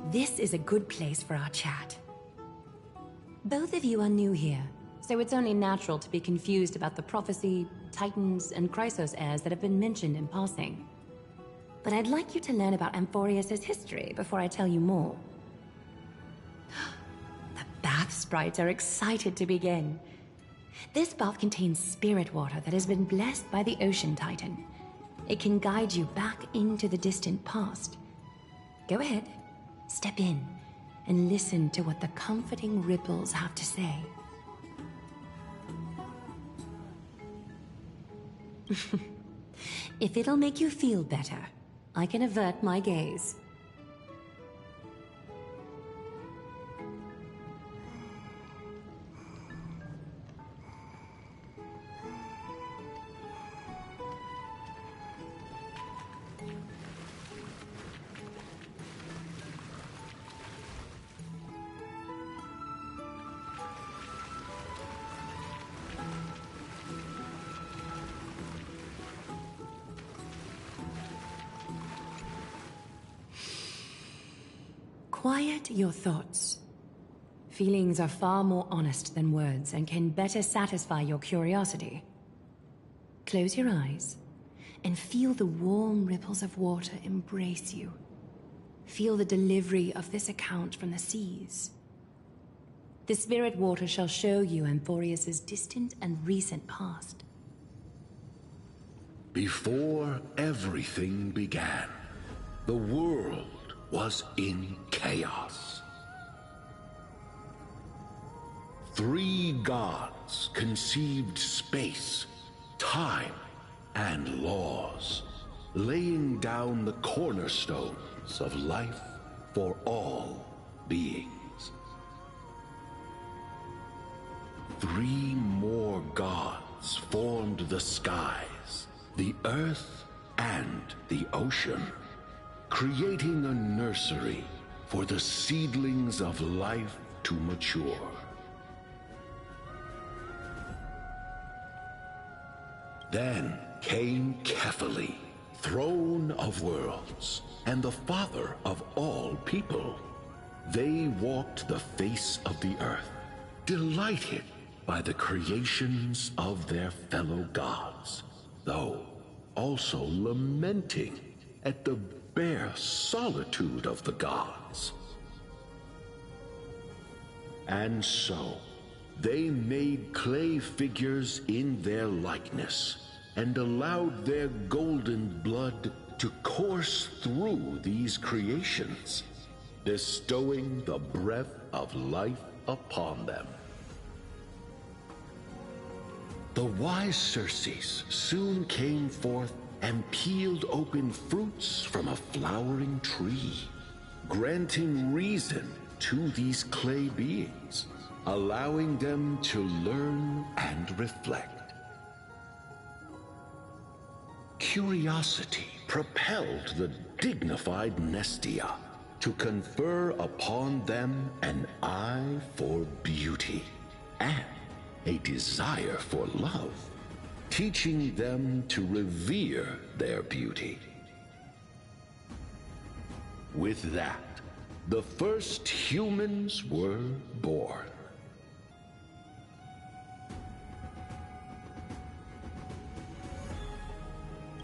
This is a good place for our chat. Both of you are new here, so it's only natural to be confused about the prophecy, titans, and Chrysos heirs that have been mentioned in passing. But I'd like you to learn about Amphorius' history before I tell you more. The bath sprites are excited to begin. This bath contains spirit water that has been blessed by the Ocean Titan. It can guide you back into the distant past. Go ahead, step in, and listen to what the comforting ripples have to say. If it'll make you feel better, I can avert my gaze. Quiet your thoughts. Feelings are far more honest than words and can better satisfy your curiosity. Close your eyes and feel the warm ripples of water embrace you. Feel the delivery of this account from the seas. The spirit water shall show you Amphorius' distant and recent past. Before everything began, the world was in chaos. 3 gods conceived space, time, and laws, laying down the cornerstones of life for all beings. 3 more gods formed the skies, the earth, and the ocean, creating a nursery for the seedlings of life to mature. Then came Kefali, throne of worlds, and the father of all people. They walked the face of the earth, delighted by the creations of their fellow gods, though also lamenting at the bare solitude of the gods. And so, they made clay figures in their likeness, and allowed their golden blood to course through these creations, bestowing the breath of life upon them. The wise Circes soon came forth and peeled open fruits from a flowering tree, granting reason to these clay beings, allowing them to learn and reflect. Curiosity propelled the dignified Nestia to confer upon them an eye for beauty and a desire for love, teaching them to revere their beauty. With that, the first humans were born.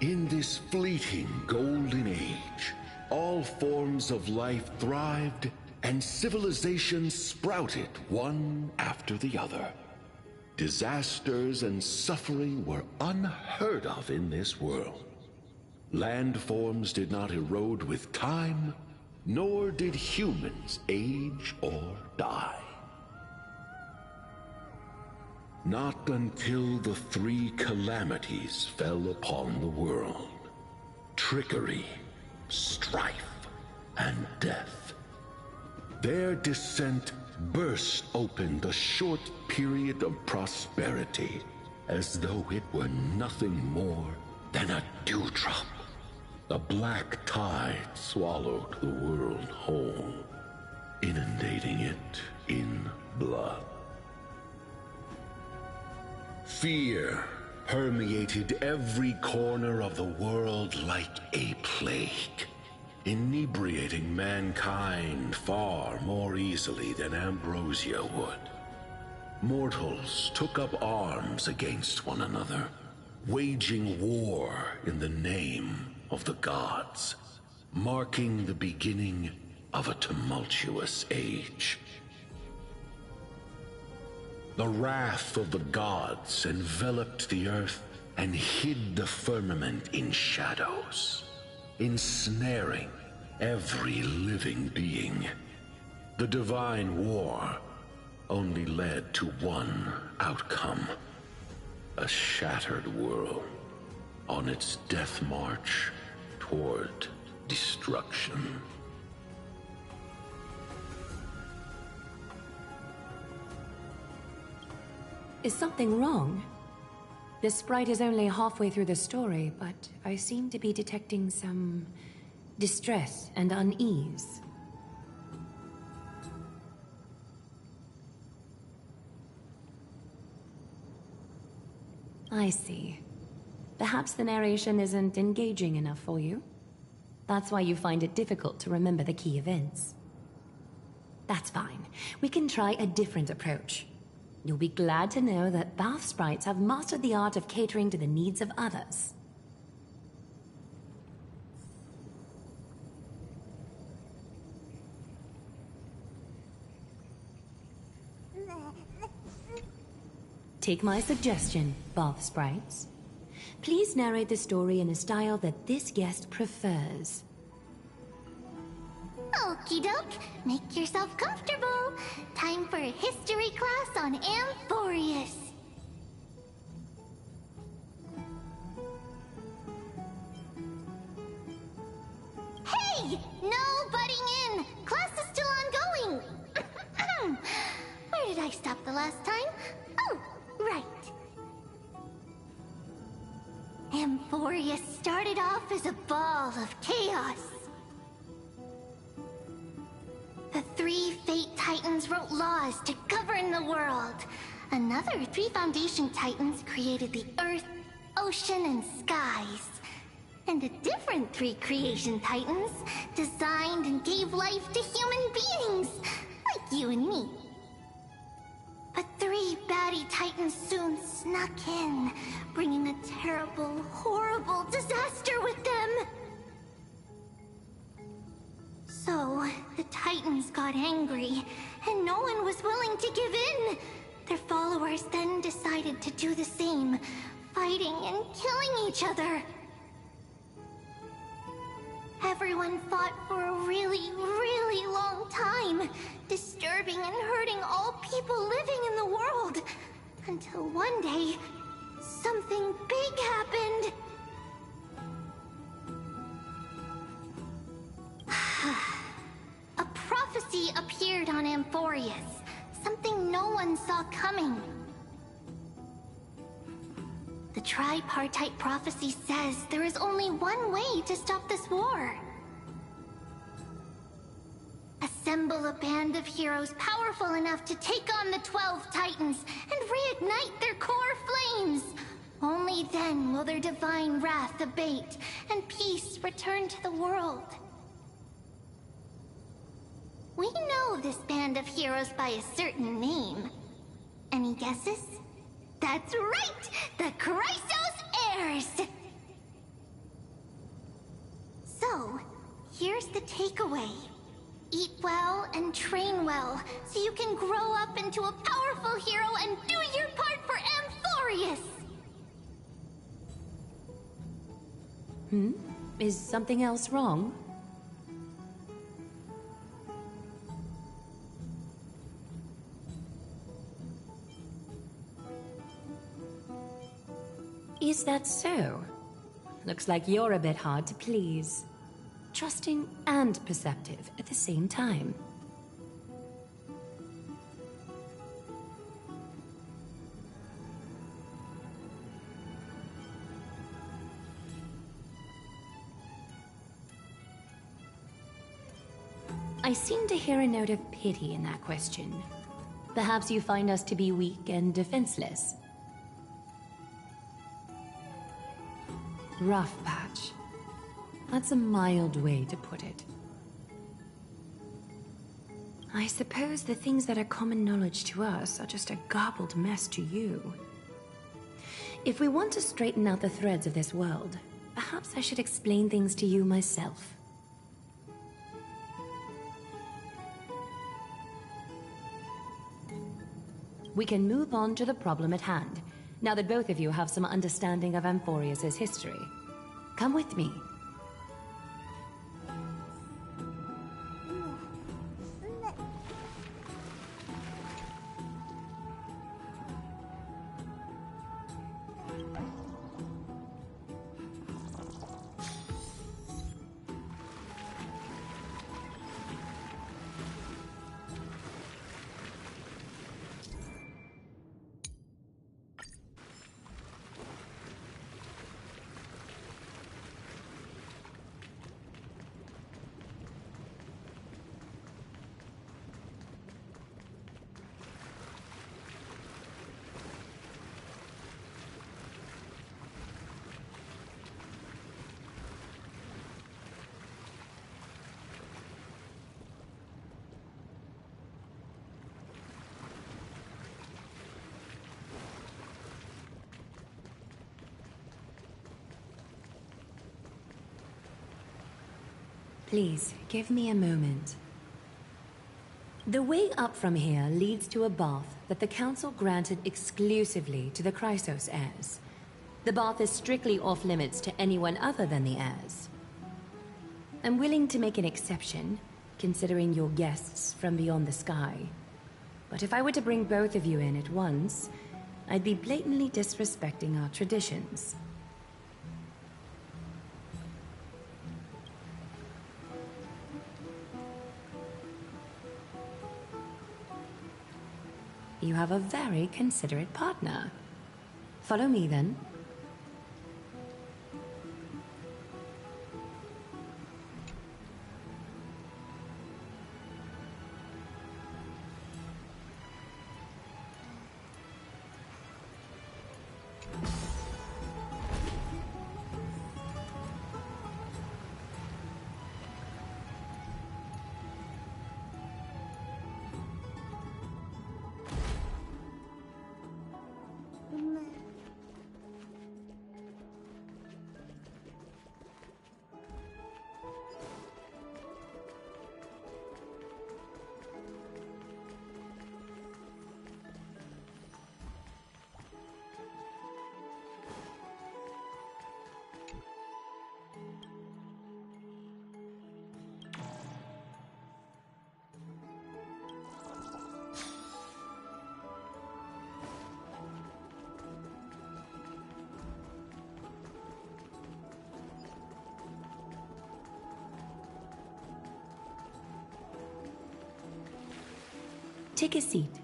In this fleeting golden age, all forms of life thrived and civilizations sprouted one after the other. Disasters and suffering were unheard of in this world. Landforms did not erode with time, nor did humans age or die. Not until the 3 calamities fell upon the world: trickery, strife, and death. Their descent burst open the short period of prosperity, as though it were nothing more than a dewdrop. The black tide swallowed the world whole, inundating it in blood. Fear permeated every corner of the world like a plague. inebriating mankind far more easily than ambrosia would. Mortals took up arms against one another, waging war in the name of the gods, marking the beginning of a tumultuous age. The wrath of the gods enveloped the earth and hid the firmament in shadows, ensnaring every living being. The divine war only led to one outcome: a shattered world on its death march toward destruction. Is something wrong? This sprite is only halfway through the story, but I seem to be detecting some distress and unease. I see. Perhaps the narration isn't engaging enough for you. That's why you find it difficult to remember the key events. That's fine. We can try a different approach. You'll be glad to know that bath sprites have mastered the art of catering to the needs of others. Take my suggestion, bath sprites. Please narrate the story in a style that this guest prefers. Okie doke, make yourself comfortable. Time for a history class on Amphorius. Hey! No butting in! Class is still ongoing! Where did I stop the last time? Oh, right. Amphorius started off as a ball of chaos. The three Fate Titans wrote laws to govern the world. Another three Foundation Titans created the Earth, Ocean, and Skies. And a different three Creation Titans designed and gave life to human beings, like you and me. But three baddie Titans soon snuck in, bringing a terrible, horrible disaster with them. So, the Titans got angry, and no one was willing to give in. Their followers then decided to do the same, fighting and killing each other. Everyone fought for a really, really long time, disturbing and hurting all people living in the world. Until one day, something big happened. A prophecy appeared on Amphorius, something no one saw coming. The tripartite prophecy says there is only one way to stop this war. Assemble a band of heroes powerful enough to take on the 12 Titans and reignite their core flames. Only then will their divine wrath abate and peace return to the world. We know this band of heroes by a certain name. Any guesses? That's right! The Chrysos Heirs! So, here's the takeaway. Eat well and train well, so you can grow up into a powerful hero and do your part for Amphorius! Is something else wrong? Is that so? Looks like you're a bit hard to please. Trusting and perceptive at the same time. I seem to hear a note of pity in that question. Perhaps you find us to be weak and defenseless. Rough patch. That's a mild way to put it. I suppose the things that are common knowledge to us are just a garbled mess to you. If we want to straighten out the threads of this world, perhaps I should explain things to you myself. We can move on to the problem at hand, now that both of you have some understanding of Amphorius' history. Come with me. Please, give me a moment. The way up from here leads to a bath that the Council granted exclusively to the Chrysos heirs. The bath is strictly off-limits to anyone other than the heirs. I'm willing to make an exception, considering you're guests from beyond the sky. But if I were to bring both of you in at once, I'd be blatantly disrespecting our traditions. You have a very considerate partner. Follow me, then. Take a seat.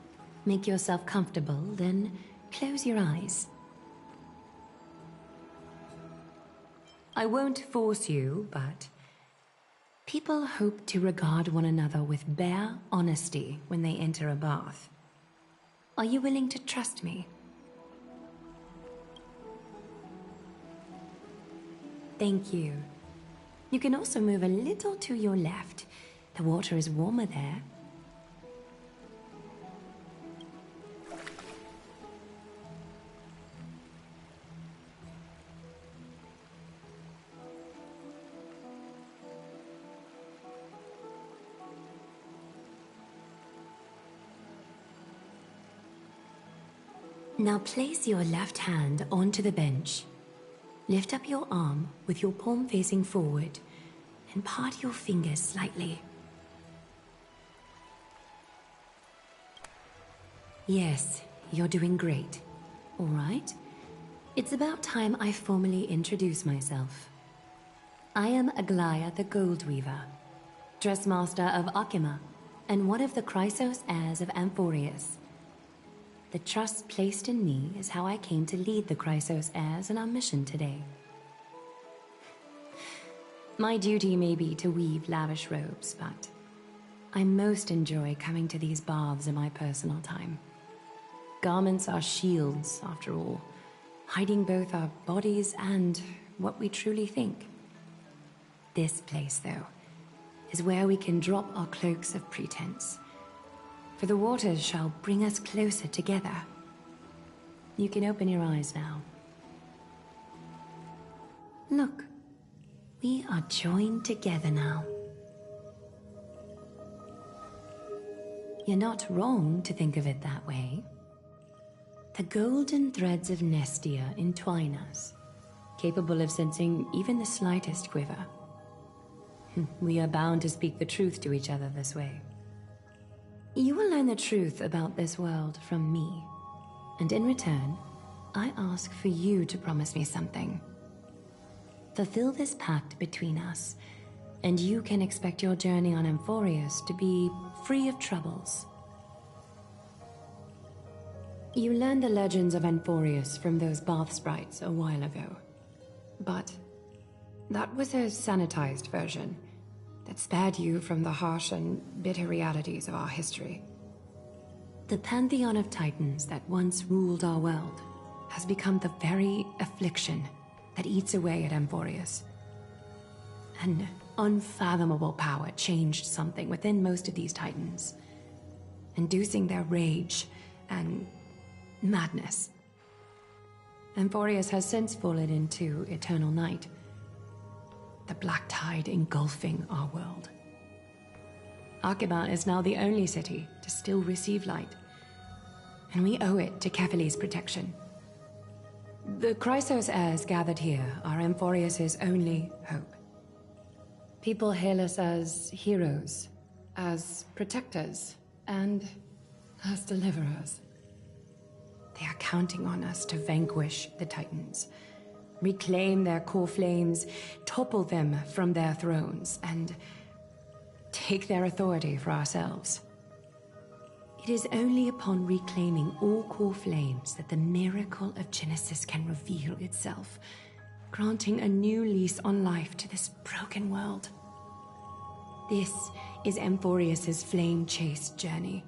Make yourself comfortable, then close your eyes. I won't force you, but people hope to regard one another with bare honesty when they enter a bath. Are you willing to trust me? Thank you. You can also move a little to your left. The water is warmer there. Now place your left hand onto the bench. Lift up your arm with your palm facing forward and part your fingers slightly. Yes, you're doing great. All right. It's about time I formally introduce myself. I am Aglaya the Gold Weaver, Dressmaster of Akima, and one of the Chrysos heirs of Amphorius. The trust placed in me is how I came to lead the Chrysos heirs in our mission today. My duty may be to weave lavish robes, but I most enjoy coming to these baths in my personal time. Garments are shields, after all, hiding both our bodies and what we truly think. This place, though, is where we can drop our cloaks of pretense. For the waters shall bring us closer together. You can open your eyes now. Look, we are joined together now. You're not wrong to think of it that way. The golden threads of Nestia entwine us, capable of sensing even the slightest quiver. We are bound to speak the truth to each other this way. You will learn the truth about this world from me, and in return, I ask for you to promise me something. Fulfill this pact between us, and you can expect your journey on Amphorius to be free of troubles. You learned the legends of Amphorius from those bath sprites a while ago. But that was a sanitized version that spared you from the harsh and bitter realities of our history. The pantheon of titans that once ruled our world has become the very affliction that eats away at Amphorius. An unfathomable power changed something within most of these titans, inducing their rage and madness. Amphorius has since fallen into eternal night, the black tide engulfing our world. Arkhima is now the only city to still receive light, and we owe it to Kefali's protection. The Chrysos heirs gathered here are Amphorius's only hope. People hail us as heroes, as protectors, and as deliverers. They are counting on us to vanquish the Titans, reclaim their core flames, topple them from their thrones, and take their authority for ourselves. It is only upon reclaiming all core flames that the miracle of Genesis can reveal itself, granting a new lease on life to this broken world. This is Amphorius's flame-chased journey.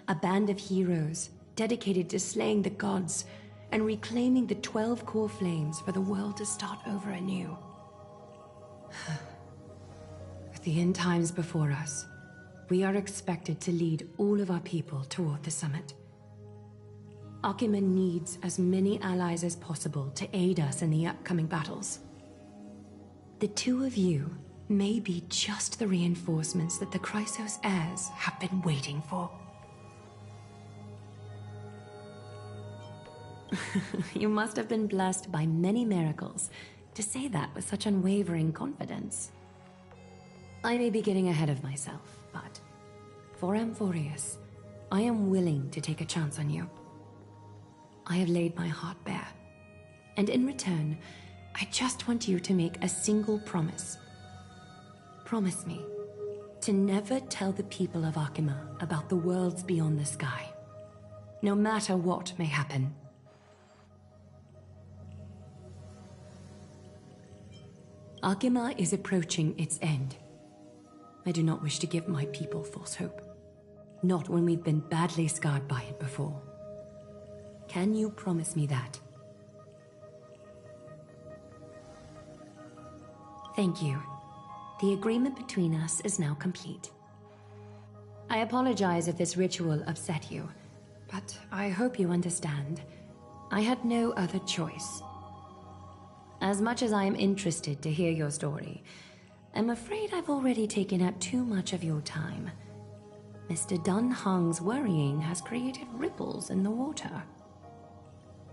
A band of heroes dedicated to slaying the gods and reclaiming the 12 core flames for the world to start over anew. With the end times before us, we are expected to lead all of our people toward the summit. Arkhima needs as many allies as possible to aid us in the upcoming battles. The two of you may be just the reinforcements that the Chrysos heirs have been waiting for. You must have been blessed by many miracles to say that with such unwavering confidence. I may be getting ahead of myself, but for Amphorius, I am willing to take a chance on you. I have laid my heart bare, and in return, I just want you to make a single promise. Promise me to never tell the people of Arkhima about the worlds beyond the sky, no matter what may happen. Arkhima is approaching its end. I do not wish to give my people false hope. Not when we've been badly scarred by it before. Can you promise me that? Thank you. The agreement between us is now complete. I apologize if this ritual upset you, but I hope you understand. I had no other choice. As much as I am interested to hear your story, I'm afraid I've already taken up too much of your time. Mr. Dunhung's worrying has created ripples in the water.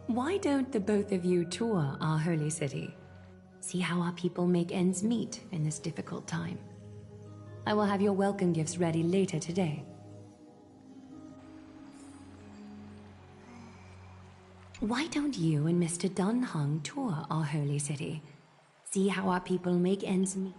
Why don't the both of you tour our holy city? See how our people make ends meet in this difficult time. I will have your welcome gifts ready later today. Why don't you and Mr. Dunhung tour our holy city? See how our people make ends meet.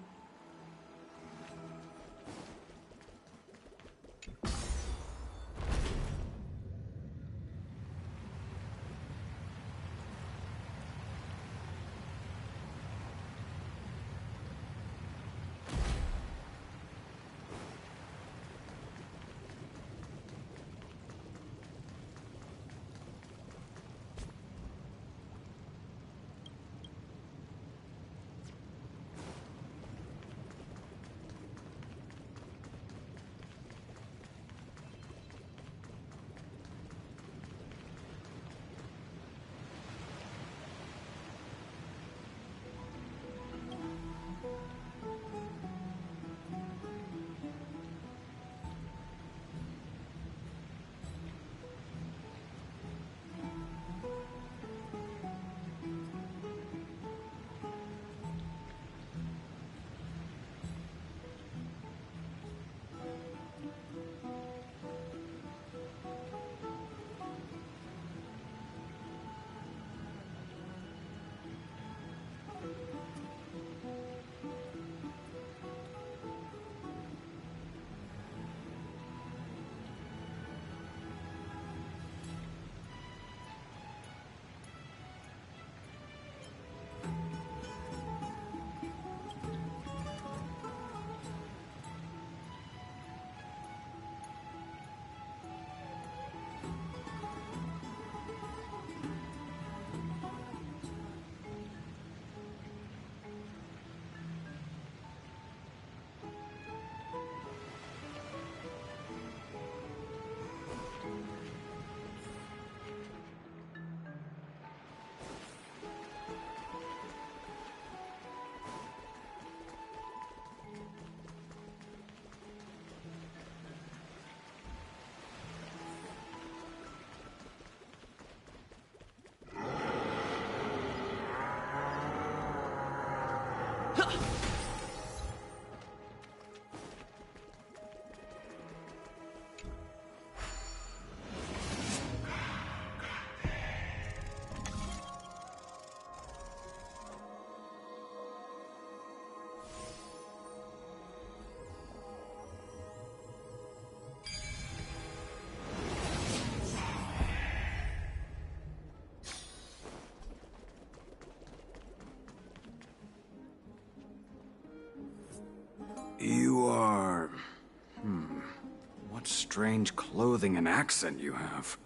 strange clothing and accent you have.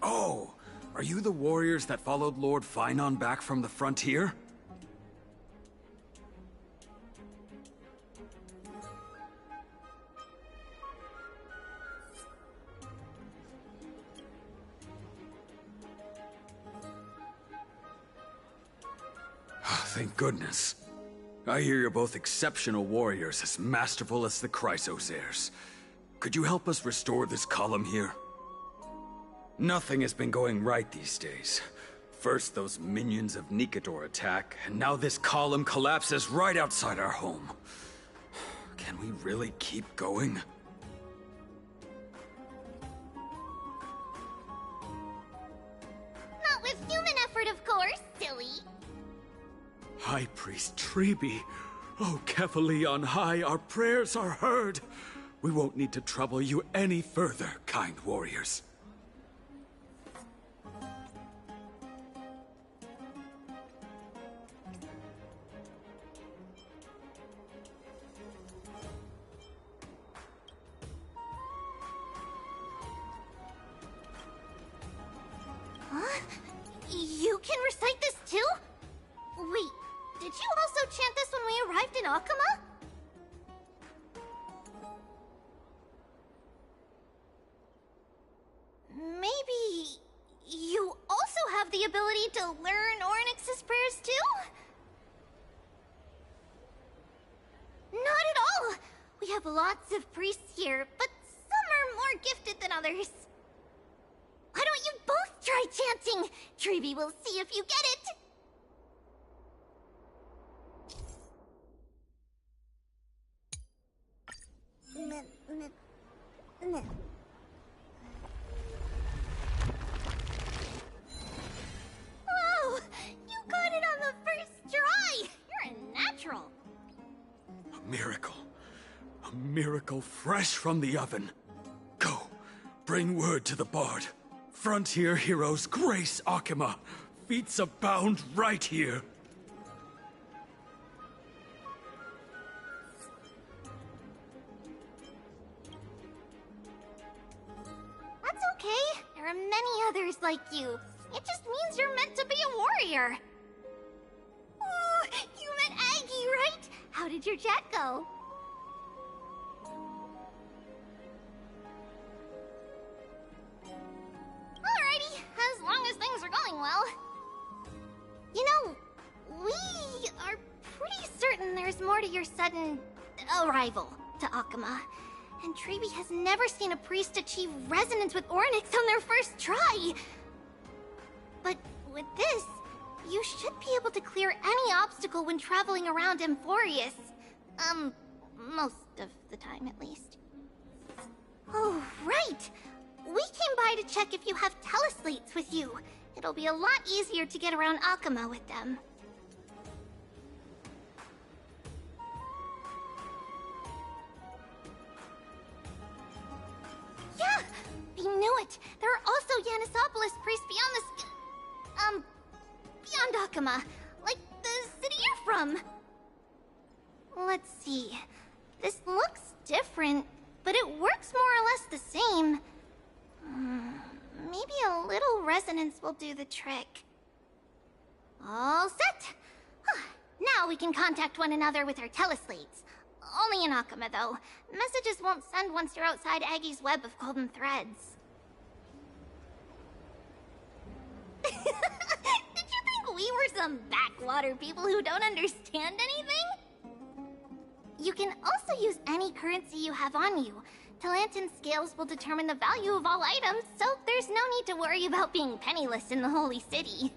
Oh, are you the warriors that followed Lord Finon back from the frontier? Thank goodness. I hear you're both exceptional warriors, as masterful as the Chrysos heirs. Could you help us restore this column here? Nothing has been going right these days. First those minions of Nikador attack, and now this column collapses right outside our home. Can we really keep going? Not with human effort, of course, silly. High Priest Treeby, oh Kefali on high, our prayers are heard. We won't need to trouble you any further, kind warriors. Huh? You can recite this too? Wait, did you also chant this when we arrived in Akama? Maybe you also have the ability to learn Ornyx's prayers too? Not at all! We have lots of priests here, but some are more gifted than others. Why don't you both try chanting? Treeby will see if you get it! Wow! You got it on the first try! You're a natural! A miracle. A miracle fresh from the oven. Go, bring word to the Bard. Frontier heroes grace Akama. Feats abound right here. That's okay. There are many others like you. It just means you're meant to be a warrior. Ooh, you met Aggie, right? How did your chat go? Alrighty, as long as things are going well. You know, we are pretty certain there's more to your sudden arrival to Akama. And Treeby has never seen a priest achieve resonance with Ornyx on their first try. But with this, you should be able to clear any obstacle when traveling around Amphorius. Most of the time at least. Oh, right! We came by to check if you have teleslates with you. It'll be a lot easier to get around Akama with them. Yeah! We knew it! There are also Yanisopolis priests beyond beyond Akama. Like the city you're from. Let's see. This looks different, but it works more or less the same. Maybe a little resonance will do the trick. All set! Now we can contact one another with our teleslates. Only in Akama, though. Messages won't send once you're outside Aggie's web of golden threads. Did you think we were some backwater people who don't understand anything? You can also use any currency you have on you. Talantan scales will determine the value of all items, so there's no need to worry about being penniless in the Holy City.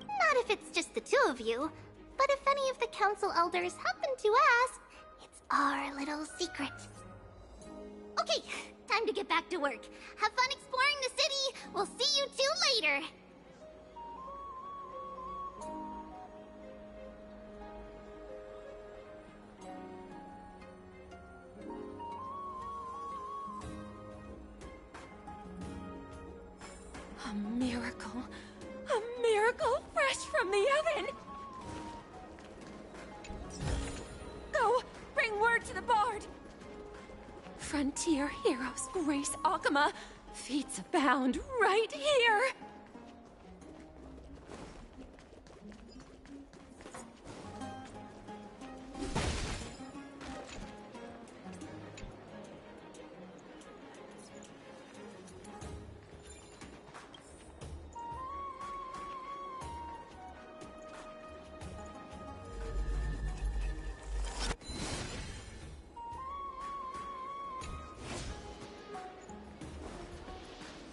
Not if it's just the two of you, but if any of the council elders happen to ask, it's our little secret. Okay, time to get back to work. Have fun exploring the city. We'll see you two later. A miracle fresh from the oven! Frontier heroes grace Akama. Feats abound right here.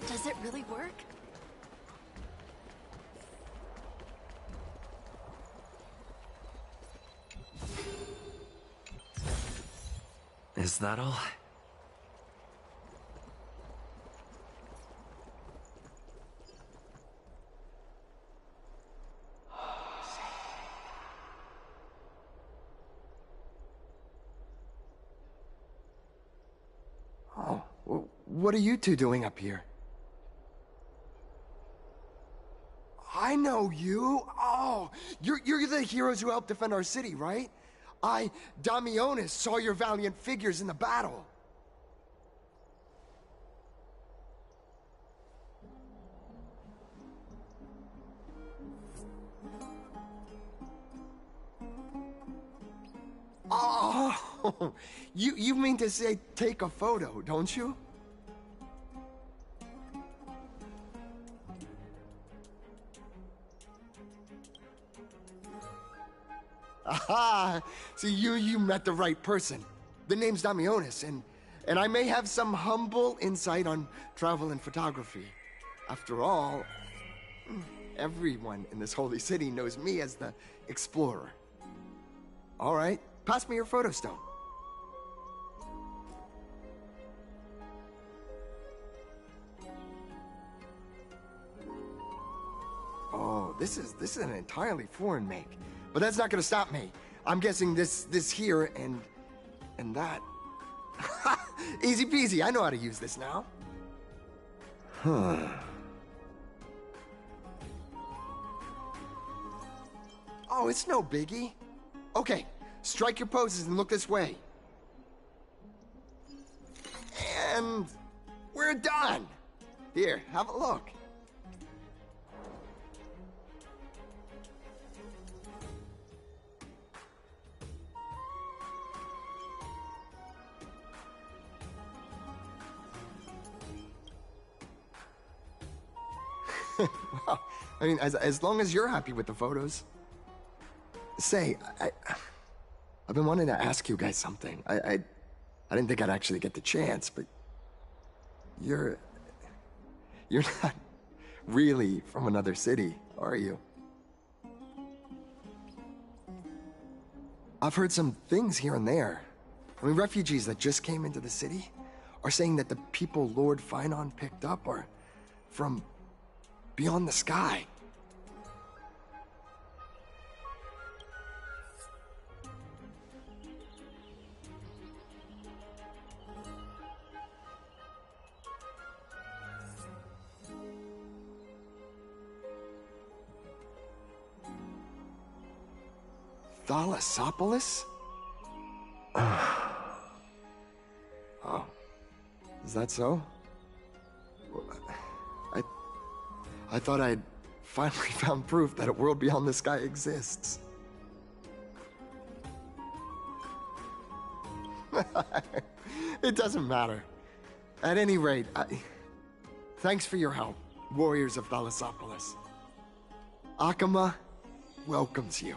Does it really work? Is that all? Oh, what are you two doing up here? I know you. Oh, you're the heroes who helped defend our city, right? Damionis, saw your valiant figures in the battle. Oh, you mean to say take a photo, don't you? Aha! See, you met the right person. The name's Damionis, and I may have some humble insight on travel and photography. After all, everyone in this holy city knows me as the explorer. All right, pass me your photo stone. Oh, this is an entirely foreign make. But that's not gonna stop me. I'm guessing this here and that. Easy peasy, I know how to use this now. Huh. Oh, it's no biggie. Okay, strike your poses and look this way. And we're done. Here, have a look. Well, I mean, as long as you're happy with the photos. Say, I've been wanting to ask you guys something. I didn't think I'd actually get the chance, but you're not really from another city, are you? I've heard some things here and there. I mean, refugees that just came into the city are saying that the people Lord Finon picked up are from beyond the sky. Thalassopolis? Oh. Is that so? I thought I'd finally found proof that a world beyond the sky exists. It doesn't matter. At any rate, thanks for your help, warriors of Thalassopolis. Akama welcomes you.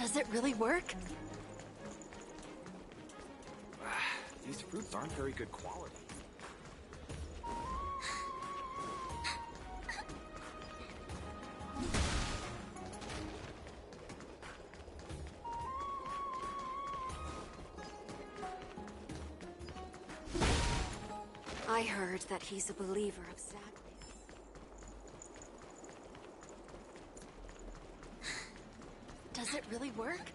Does it really work? These fruits aren't very good quality. I heard that he's a believer of Zagreus. Does it really work?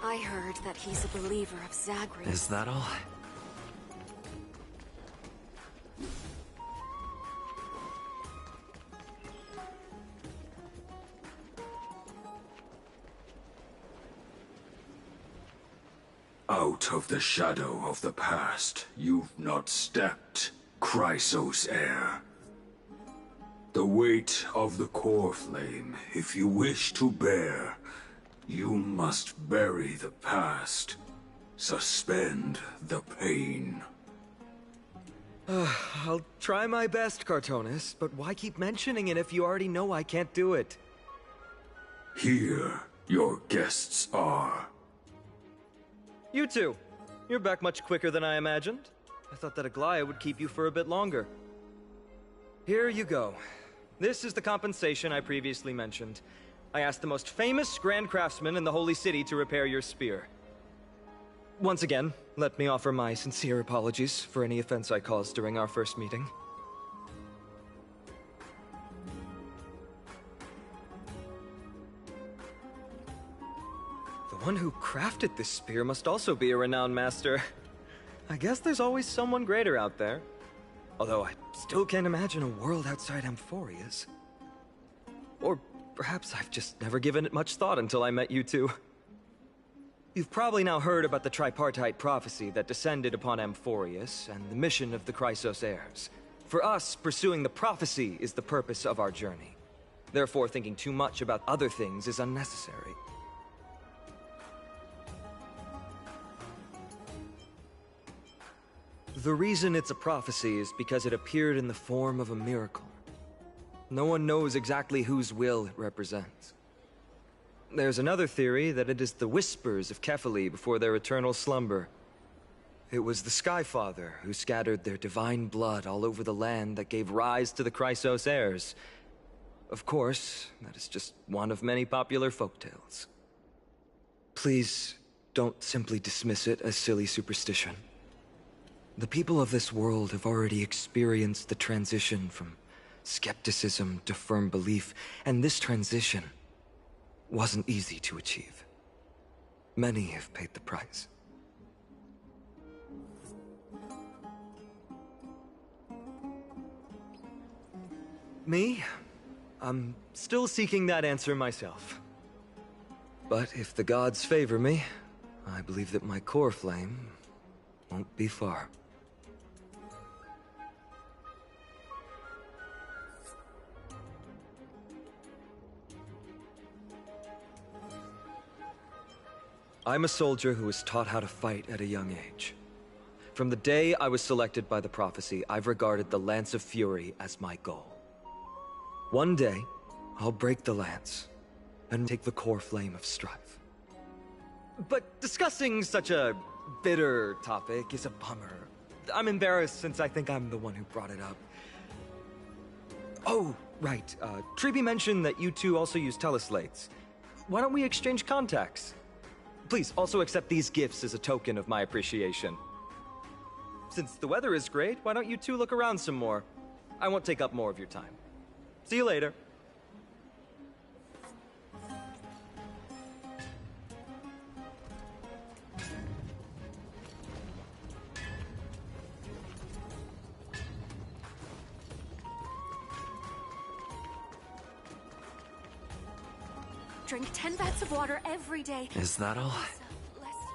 I heard that he's a believer of Zagreus. Is that all? Out of the shadow of the past, you've not stepped, Chrysos heir. The weight of the core flame, if you wish to bear, you must bury the past. Suspend the pain. I'll try my best, Cartonis, but why keep mentioning it if you already know I can't do it? Here, your guests are. You two. You're back much quicker than I imagined. I thought that Aglaya would keep you for a bit longer. Here you go. This is the compensation I previously mentioned. I asked the most famous Grand Craftsman in the Holy City to repair your spear. Once again, let me offer my sincere apologies for any offense I caused during our first meeting. The one who crafted this spear must also be a renowned master. I guess there's always someone greater out there. Although I still can't imagine a world outside Amphoria's. Or perhaps I've just never given it much thought until I met you two. You've probably now heard about the tripartite prophecy that descended upon Amphorius and the mission of the Chrysos heirs. For us, pursuing the prophecy is the purpose of our journey. Therefore, thinking too much about other things is unnecessary. The reason it's a prophecy is because it appeared in the form of a miracle. No one knows exactly whose will it represents. There's another theory that it is the whispers of Kefali before their eternal slumber. It was the Skyfather who scattered their divine blood all over the land that gave rise to the Chrysos heirs. Of course, that is just one of many popular folktales. Please, don't simply dismiss it as silly superstition. The people of this world have already experienced the transition from skepticism to firm belief, and this transition wasn't easy to achieve. Many have paid the price. Me? I'm still seeking that answer myself. But if the gods favor me, I believe that my core flame won't be far. I'm a soldier who was taught how to fight at a young age. From the day I was selected by the prophecy, I've regarded the Lance of Fury as my goal. One day, I'll break the lance and take the core flame of strife. But discussing such a bitter topic is a bummer. I'm embarrassed since I think I'm the one who brought it up. Oh, right. Treeby mentioned that you two also use teleslates. Why don't we exchange contacts? Please also accept these gifts as a token of my appreciation. Since the weather is great, why don't you two look around some more? I won't take up more of your time. See you later. Drink 10 vats of water every day. Is that all? Bless you.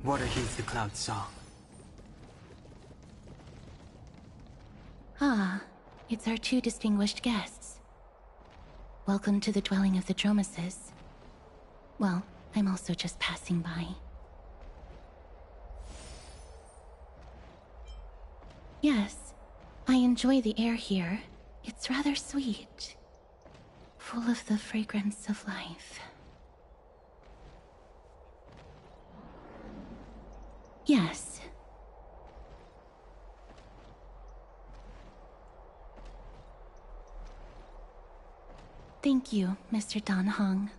Water heeds the cloud's song. Ah, it's our two distinguished guests. Welcome to the dwelling of the Dromases. Well, I'm also just passing by. Yes, I enjoy the air here. It's rather sweet. Full of the fragrance of life. Yes. Thank you, Mr. Dan Hong.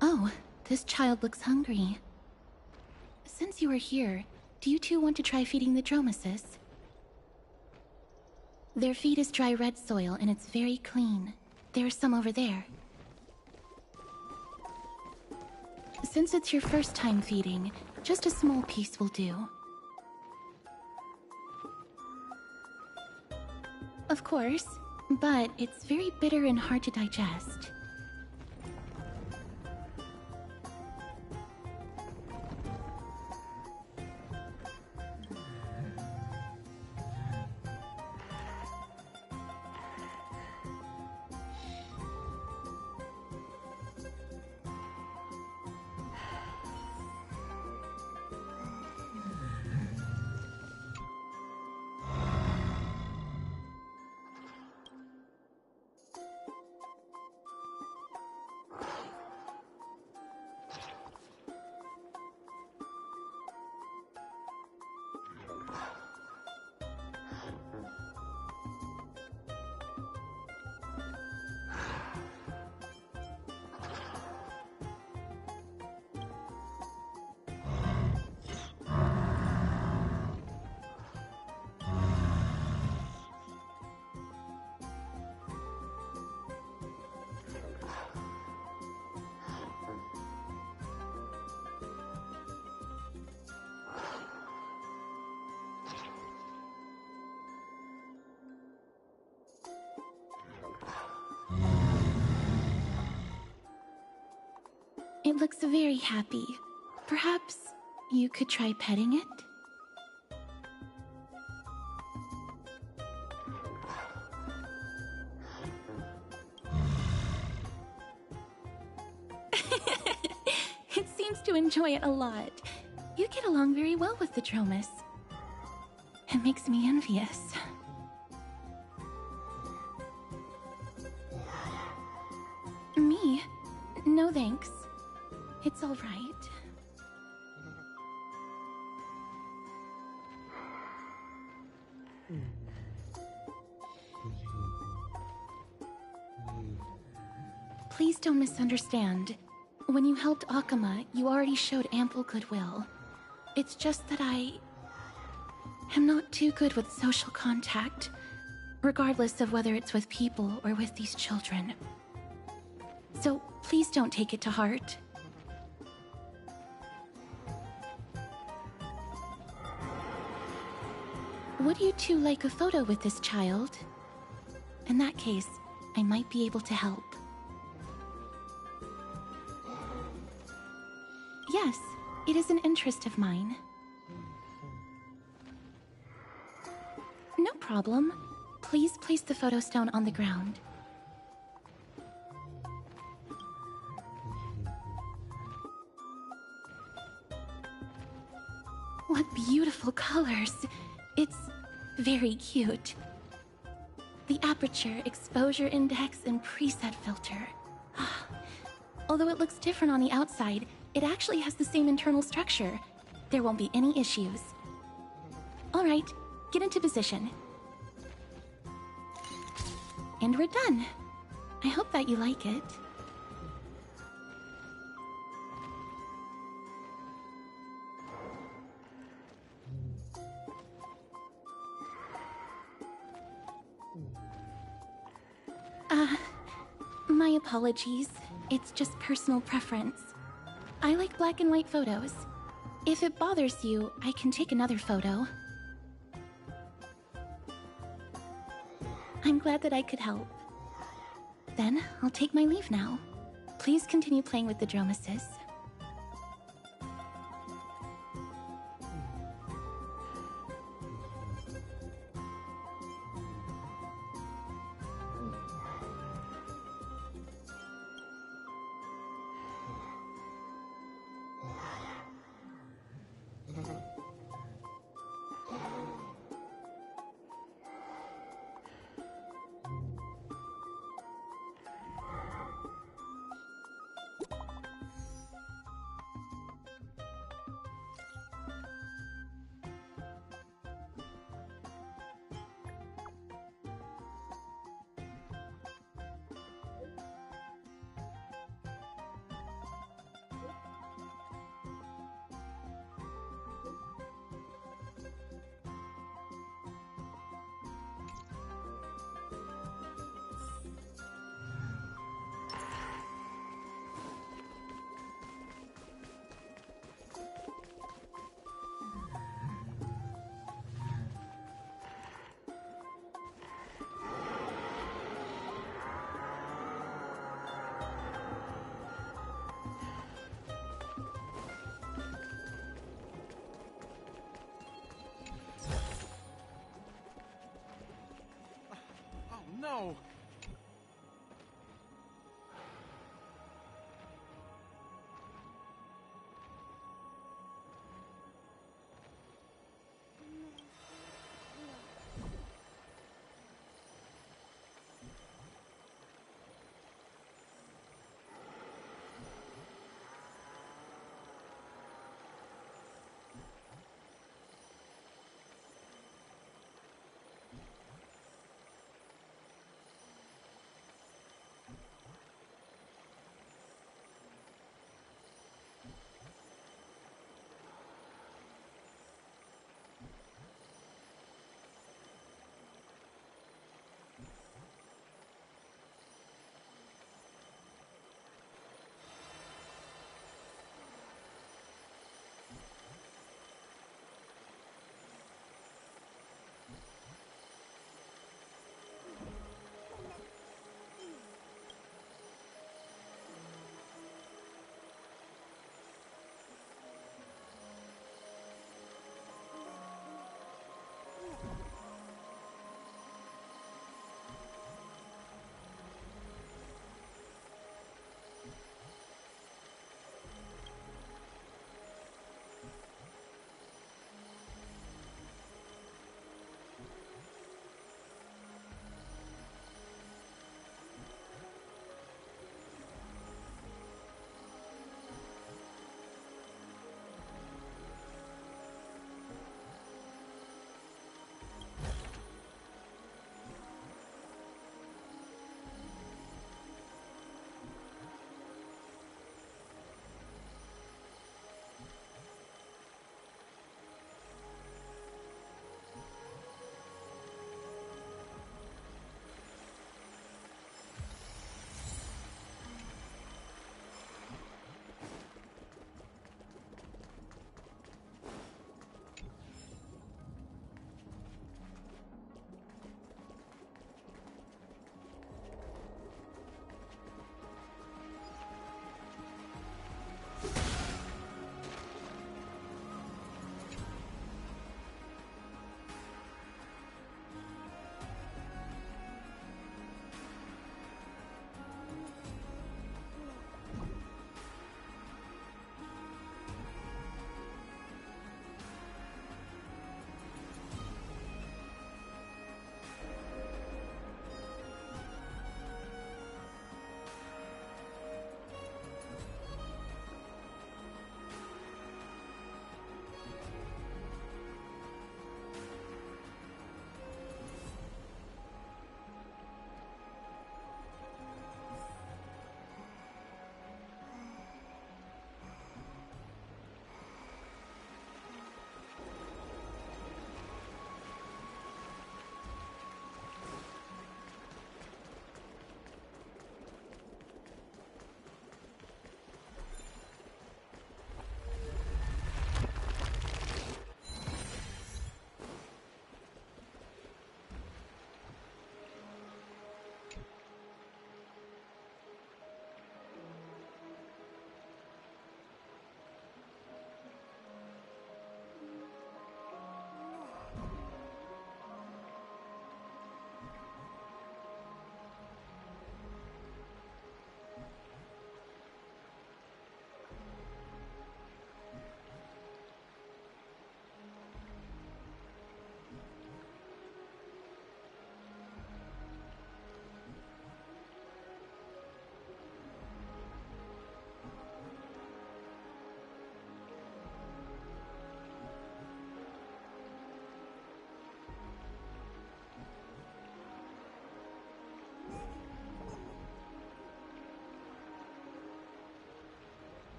Oh, this child looks hungry. Since you are here, do you two want to try feeding the Dromases? Their feed is dry red soil and it's very clean. There's some over there. Since it's your first time feeding, just a small piece will do. Of course, but it's very bitter and hard to digest. It looks very happy. Perhaps you could try petting it? It seems to enjoy it a lot. You get along very well with the Dromus. It makes me envious. Me? No thanks. It's all right. Please don't misunderstand. When you helped Akama, you already showed ample goodwill. It's just that I am not too good with social contact, regardless of whether it's with people or with these children. So please don't take it to heart. Would you two like a photo with this child? In that case, I might be able to help. Yes, it is an interest of mine. No problem. Please place the photo stone on the ground. What beautiful colors! It's very cute. The aperture, exposure index, and preset filter. Although it looks different on the outside, it actually has the same internal structure. There won't be any issues. Alright, get into position. And we're done. I hope that you like it. My apologies. It's just personal preference. I like black and white photos. If it bothers you, I can take another photo. I'm glad that I could help. Then, I'll take my leave now. Please continue playing with the Dromuses. No!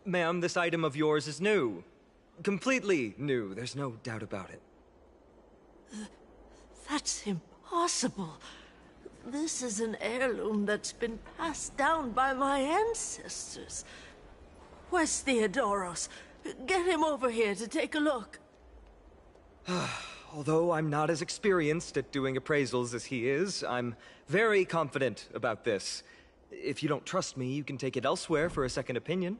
Ma'am, this item of yours is new. Completely new, there's no doubt about it. That's impossible. This is an heirloom that's been passed down by my ancestors. Where's Theodoros? Get him over here to take a look. Although I'm not as experienced at doing appraisals as he is, I'm very confident about this. If you don't trust me, you can take it elsewhere for a second opinion.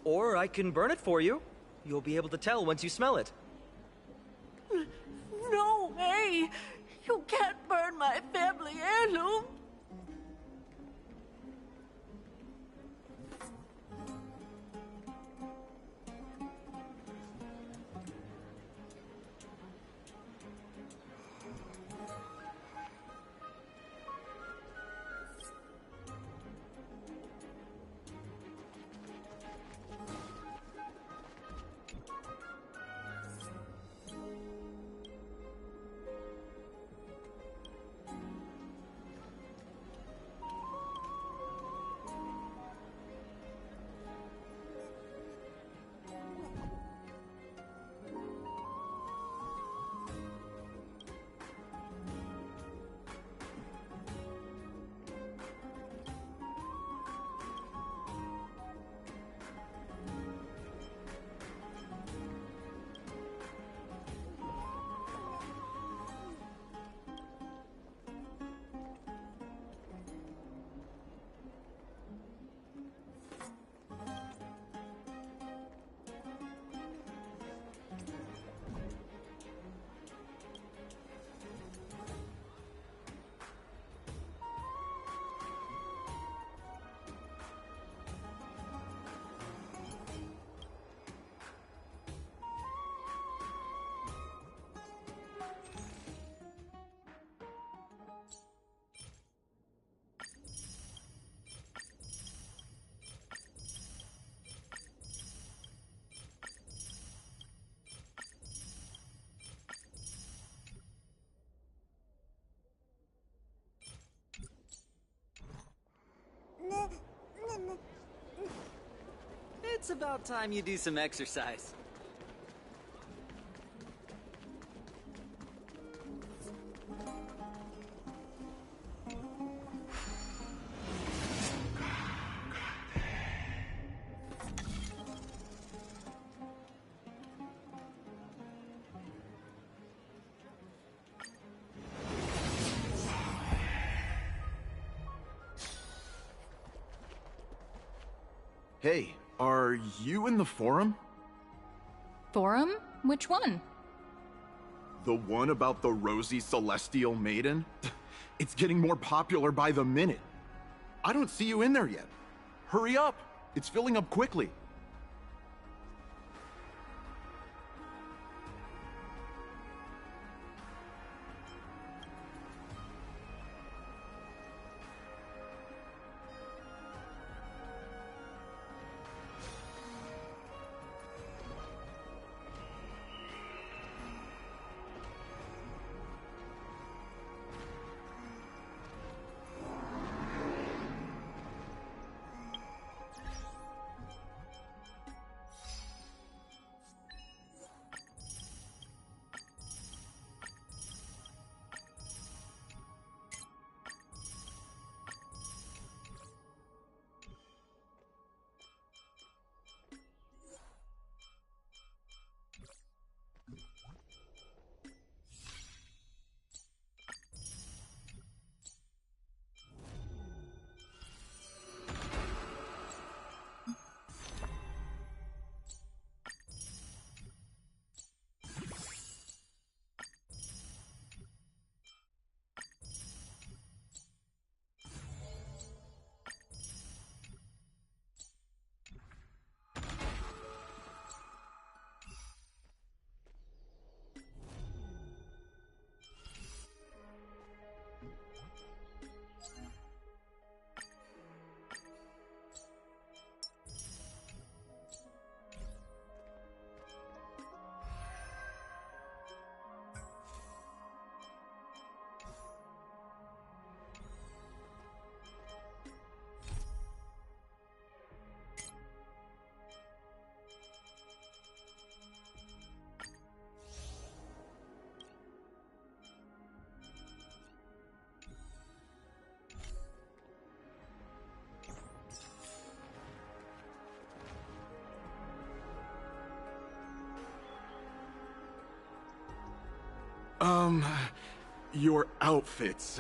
Or I can burn it for you. You'll be able to tell once you smell it. No way! You can't burn my family heirloom! It's about time you do some exercise. Hey, are you in the forum? Forum? Which one? The one about the rosy celestial maiden? It's getting more popular by the minute. I don't see you in there yet. Hurry up! It's filling up quickly. Your outfits,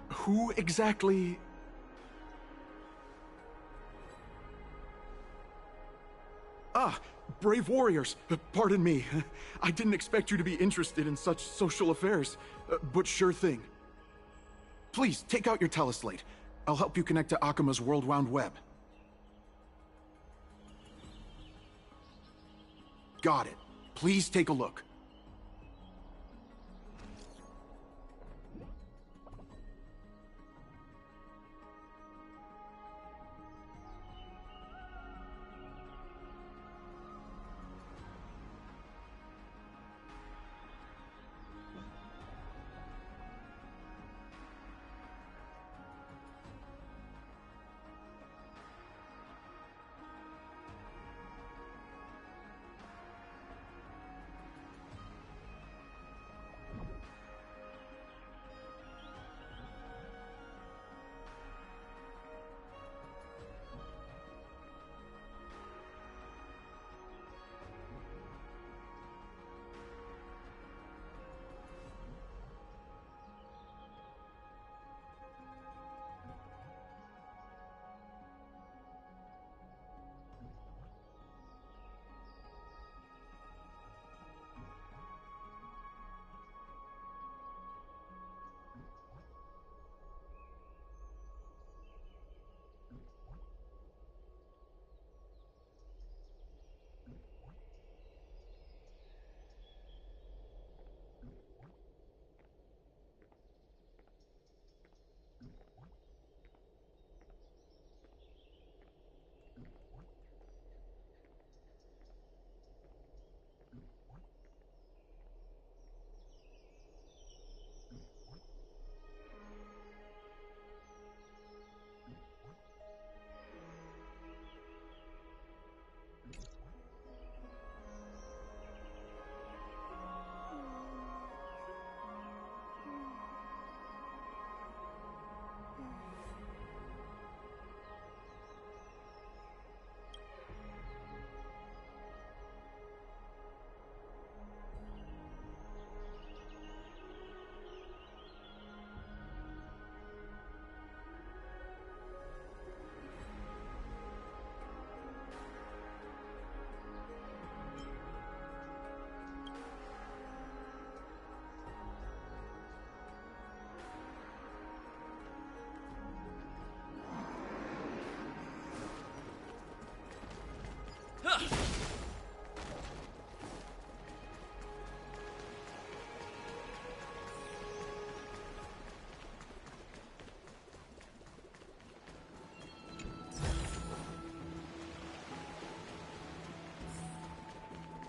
who exactly... Ah, brave warriors. Pardon me. I didn't expect you to be interested in such social affairs, but sure thing. Please, take out your teleslate. I'll help you connect to Akuma's World Wound Web. Got it. Please take a look.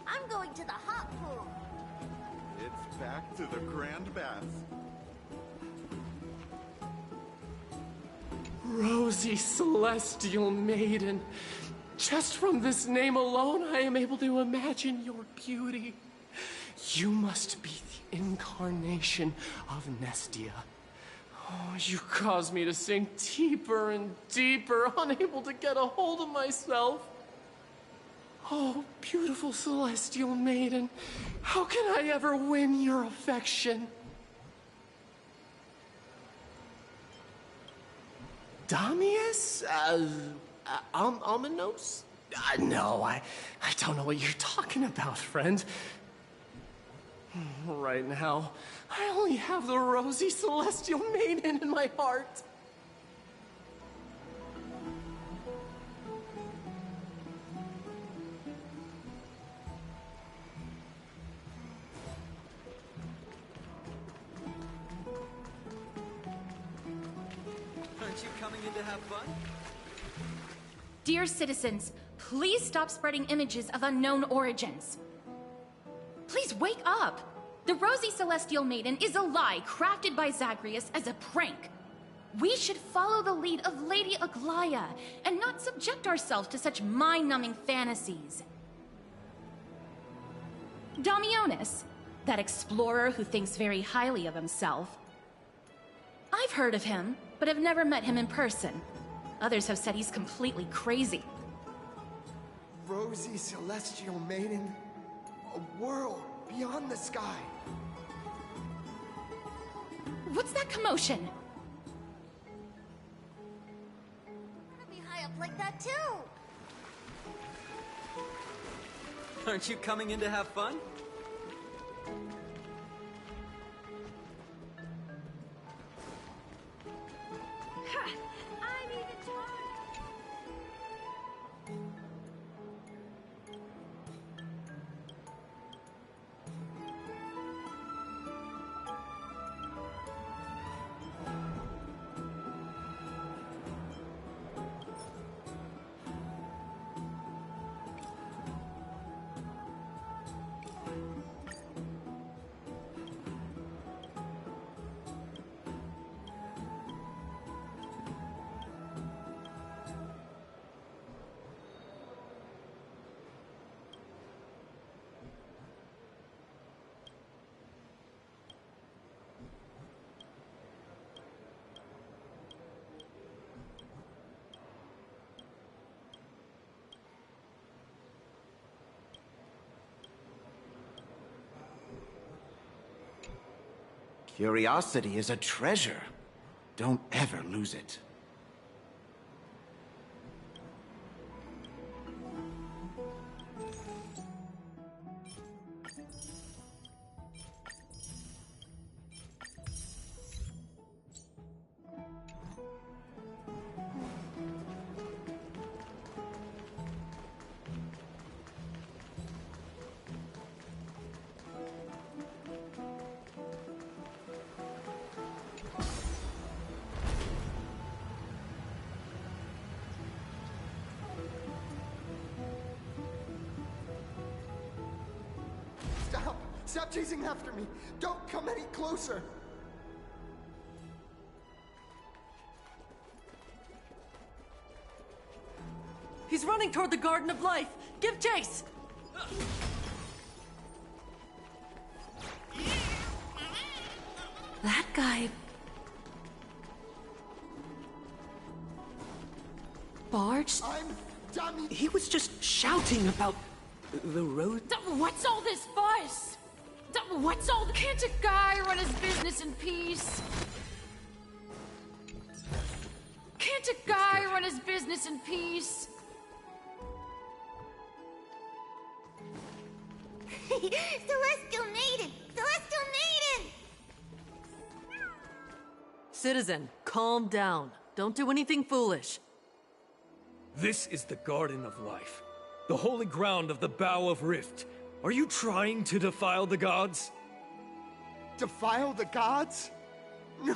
I'm going to the hot pool. It's back to the Grand Baths. Rosy Celestial Maiden. Just from this name alone, I am able to imagine your beauty. You must be the incarnation of Nestia. Oh, you cause me to sink deeper and deeper, unable to get a hold of myself. Oh, beautiful Celestial Maiden, how can I ever win your affection? Damius? Ominos? No, I don't know what you're talking about, friend. Right now, I only have the rosy Celestial Maiden in my heart. Aren't you coming in to have fun? Dear citizens, please stop spreading images of unknown origins. Please wake up! The Rosy Celestial Maiden is a lie crafted by Zagreus as a prank. We should follow the lead of Lady Aglaya and not subject ourselves to such mind-numbing fantasies. Damionis, that explorer who thinks very highly of himself. I've heard of him, but have never met him in person. Others have said he's completely crazy. Rosy Celestial Maiden, a world beyond the sky. What's that commotion? Be high up like that too. Aren't you coming in to have fun? I'm even taller. Curiosity is a treasure. Don't ever lose it. Stop chasing after me! Don't come any closer! He's running toward the Garden of Life. Give chase! That guy... barged? He was just shouting about the road. What's all this fuss? What's all the... Can't a guy run his business in peace? Can't a guy run his business in peace? Celestial Maiden! Celestial Maiden! Citizen, calm down. Don't do anything foolish. This is the Garden of Life, the holy ground of the Bow of Rift. Are you trying to defile the gods? Defile the gods? No,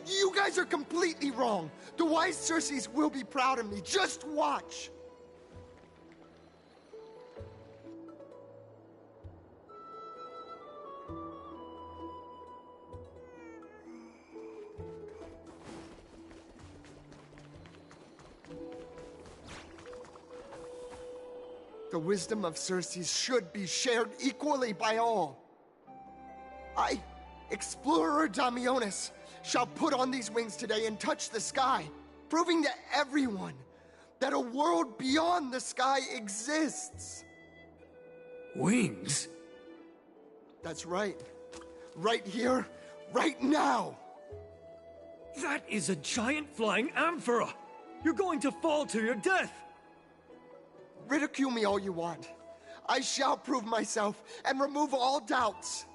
you guys are completely wrong. The wise Circes will be proud of me. Just watch. The wisdom of Circes should be shared equally by all. I, Explorer Damionis, shall put on these wings today and touch the sky, proving to everyone that a world beyond the sky exists. Wings? That's right. Right here, right now. That is a giant flying amphora! You're going to fall to your death! Ridicule me all you want. I shall prove myself and remove all doubts.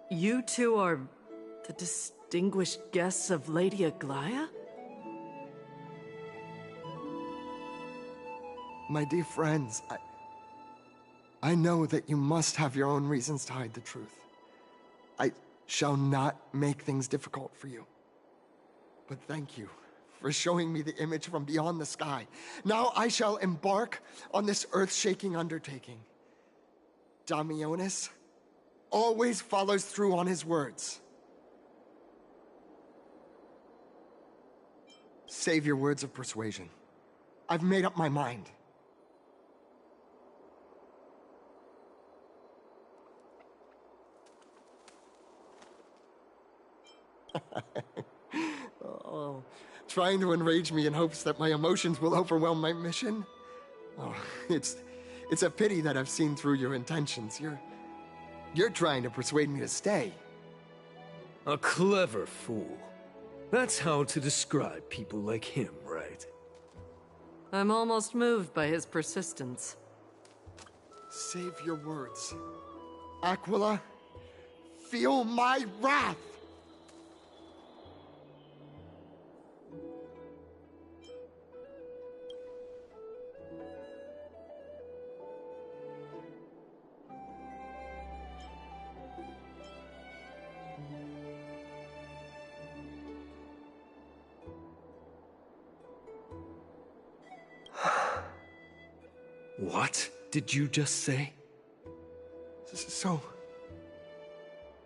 You two are the distinguished guests of Lady Aglaya? My dear friends, I know that you must have your own reasons to hide the truth. I shall not make things difficult for you. But thank you for showing me the image from beyond the sky. Now I shall embark on this earth-shaking undertaking. Damionis always follows through on his words. Save your words of persuasion. I've made up my mind. Oh, trying to enrage me in hopes that my emotions will overwhelm my mission? Oh, it's a pity that I've seen through your intentions. You're trying to persuade me to stay. A clever fool. That's how to describe people like him, right? I'm almost moved by his persistence. Save your words. Aquila, feel my wrath! What did you just say? So,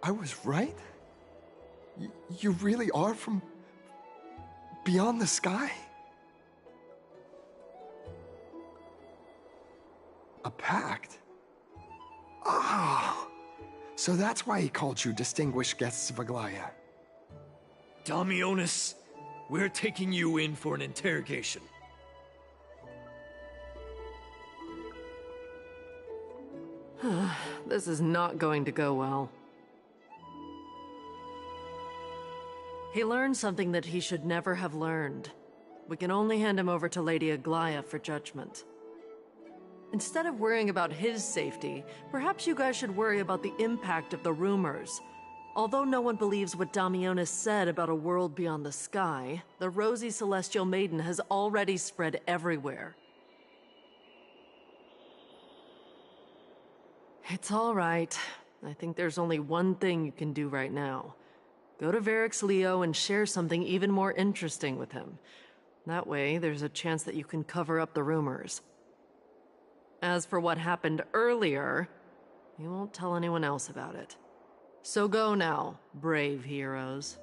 I was right? You really are from beyond the sky? A pact? Ah, so that's why he called you distinguished guests of Aglaya. Damionis, we're taking you in for an interrogation. This is not going to go well. He learned something that he should never have learned. We can only hand him over to Lady Aglaya for judgment. Instead of worrying about his safety, perhaps you guys should worry about the impact of the rumors. Although no one believes what Damionis said about a world beyond the sky, the rosy celestial maiden has already spread everywhere. It's all right. I think there's only one thing you can do right now. Go to Varix Leo and share something even more interesting with him. That way, there's a chance that you can cover up the rumors. As for what happened earlier, you won't tell anyone else about it. So go now, brave heroes.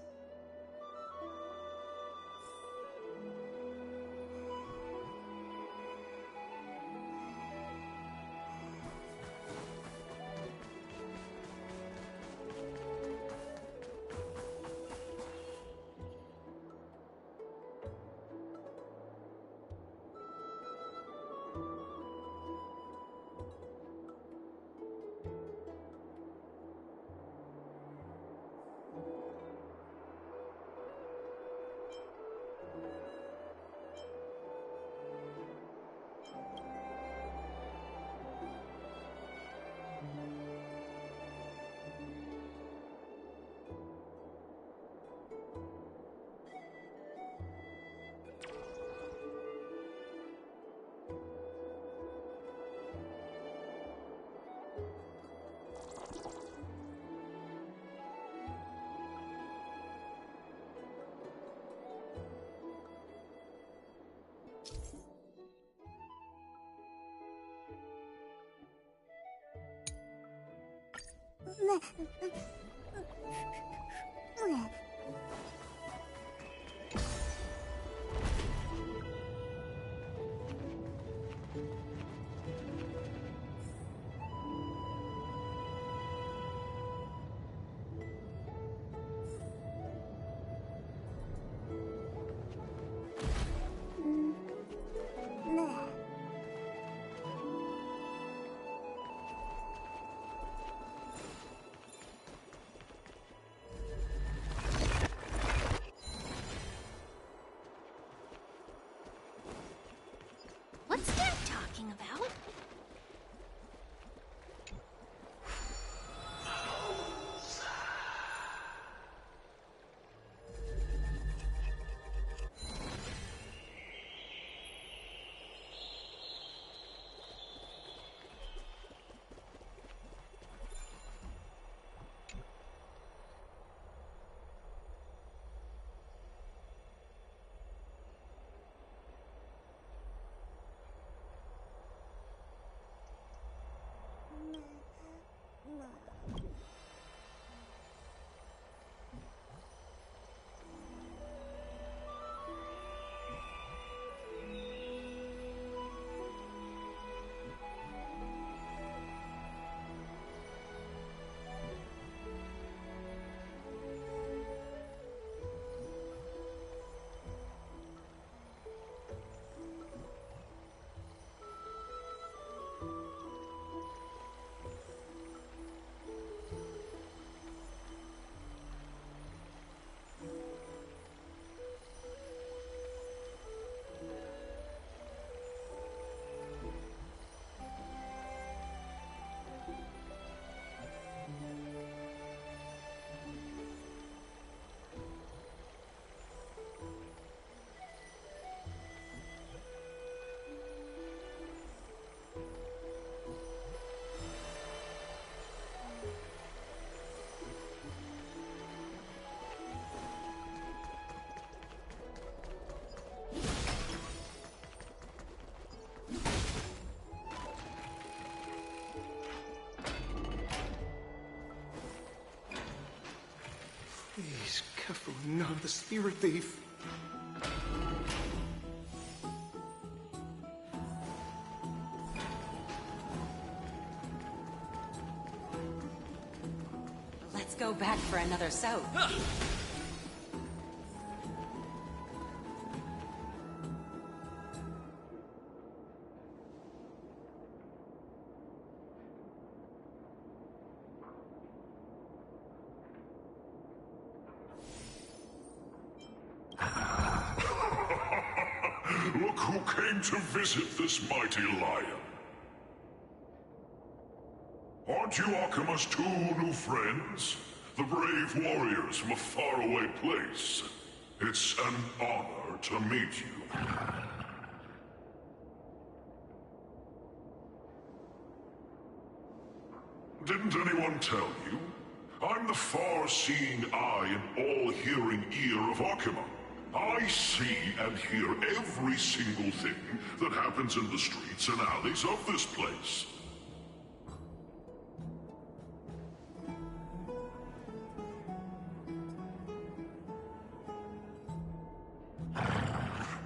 Careful, not the spirit thief. Let's go back for another soap. Look who came to visit this mighty lion. Aren't you Akima's two new friends? The brave warriors from a faraway place. It's an honor to meet you. Didn't anyone tell you? I'm the far-seeing eye and all-hearing ear of Akima. I see and hear every single thing that happens in the streets and alleys of this place.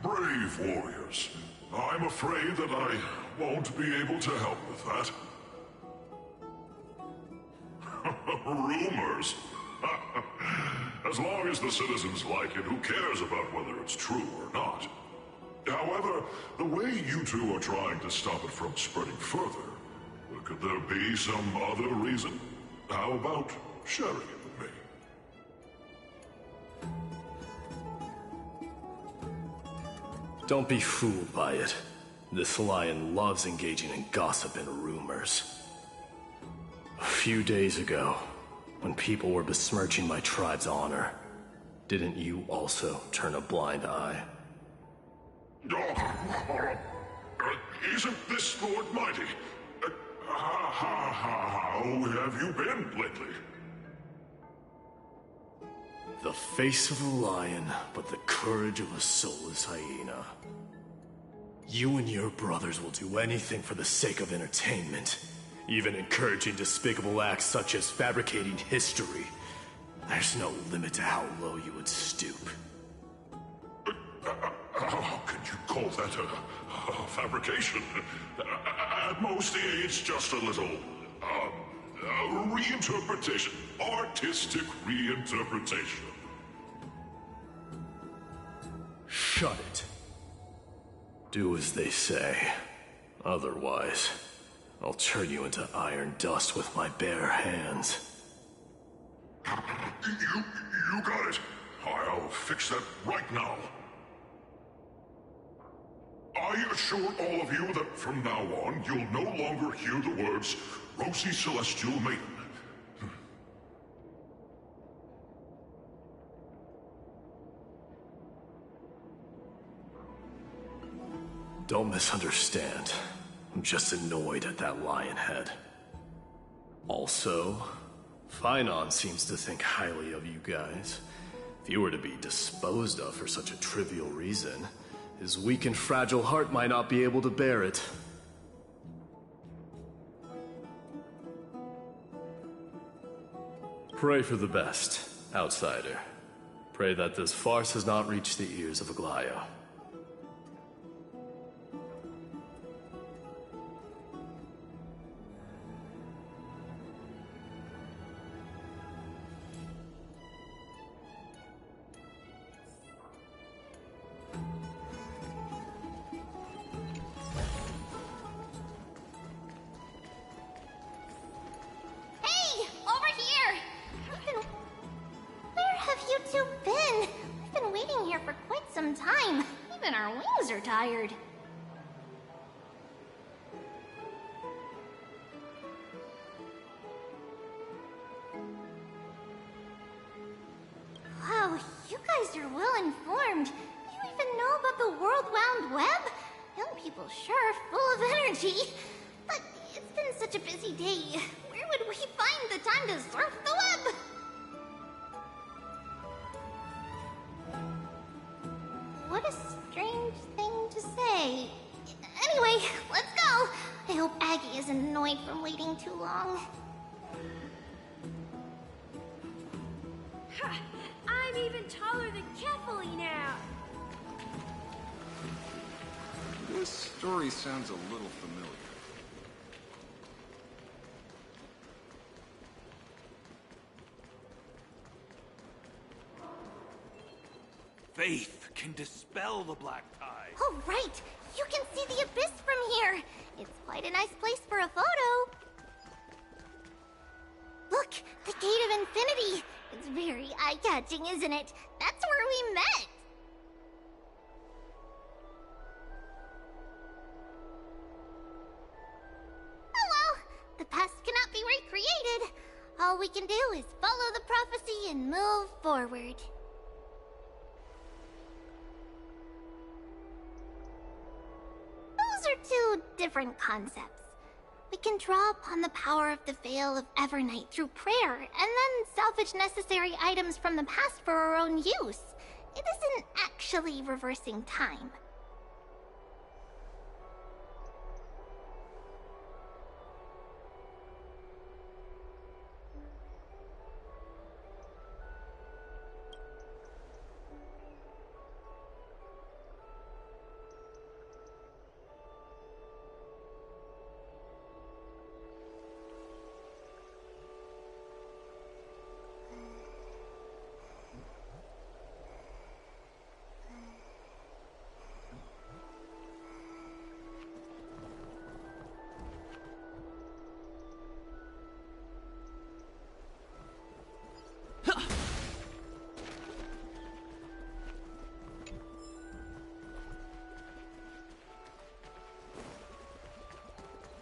Brave warriors. I'm afraid that I won't be able to help with that. Rumors? As long as the citizens like it, who cares about whether it's true or not? However, the way you two are trying to stop it from spreading further, could there be some other reason? How about sharing it with me? Don't be fooled by it. This lion loves engaging in gossip and rumors. A few days ago, when people were besmirching my tribe's honor, didn't you also turn a blind eye? Isn't this Lord Mighty? How have you been lately? The face of a lion, but the courage of a soulless hyena. You and your brothers will do anything for the sake of entertainment, even encouraging despicable acts such as fabricating history. There's no limit to how low you would stoop. How can you call that a fabrication? At most, it's just a little, reinterpretation. Artistic reinterpretation. Shut it. Do as they say. Otherwise, I'll turn you into iron dust with my bare hands. You got it. I'll fix that right now. I assure all of you that from now on, you'll no longer hear the words, Rosy Celestial Maiden. Don't misunderstand. I'm just annoyed at that lion head. Also, Finon seems to think highly of you guys. If you were to be disposed of for such a trivial reason, his weak and fragile heart might not be able to bear it. Pray for the best, outsider. Pray that this farce has not reached the ears of Aglaya. Tired. Wow, you guys are well informed. You even know about the World Wound Web? Young people sure are full of energy. But it's been such a busy day. Where would we find the time to surf the web? What a strange thing to say. Anyway, let's go. I hope Aggie isn't annoyed from waiting too long. I'm I'm even taller than Kefali now! This story sounds a little familiar. Faith can dispel the black tide. Oh, right! You can see the abyss from here! It's quite a nice place for a photo. Look! The Gate of Infinity! It's very eye-catching, isn't it? That's where we met! Oh well, the past cannot be recreated. All we can do is follow the prophecy and move forward. Those are two different concepts. We can draw upon the power of the Veil of Evernight through prayer, and then salvage necessary items from the past for our own use. It isn't actually reversing time.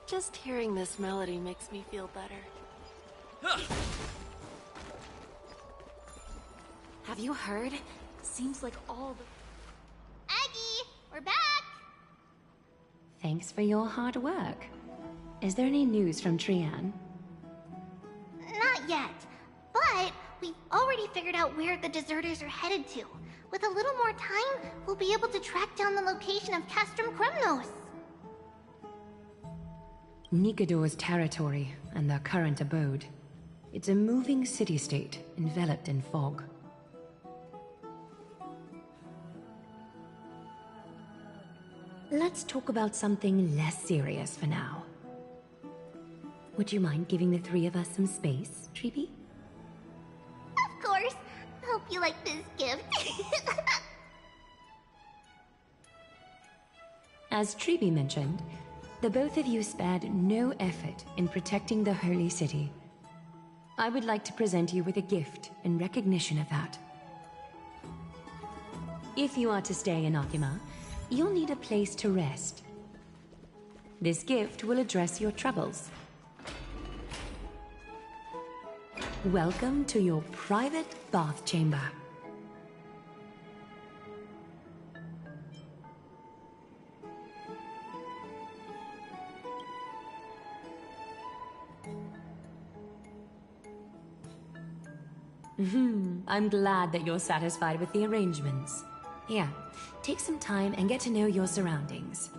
Just hearing this melody makes me feel better. Have you heard? Seems like all the... Aggie, we're back! Thanks for your hard work. Is there any news from Trian? Not yet, but we've already figured out where the deserters are headed to. With a little more time, we'll be able to track down the location of Castrum Kremnos. Nikador's territory and their current abode. It's a moving city-state enveloped in fog. Let's talk about something less serious for now. Would you mind giving the three of us some space, Treeby? Of course. Hope you like this gift. As Treeby mentioned, the both of you spared no effort in protecting the Holy City. I would like to present you with a gift in recognition of that. If you are to stay in Akima, you'll need a place to rest. This gift will address your troubles. Welcome to your private bath chamber. I'm glad that you're satisfied with the arrangements. Here, take some time and get to know your surroundings.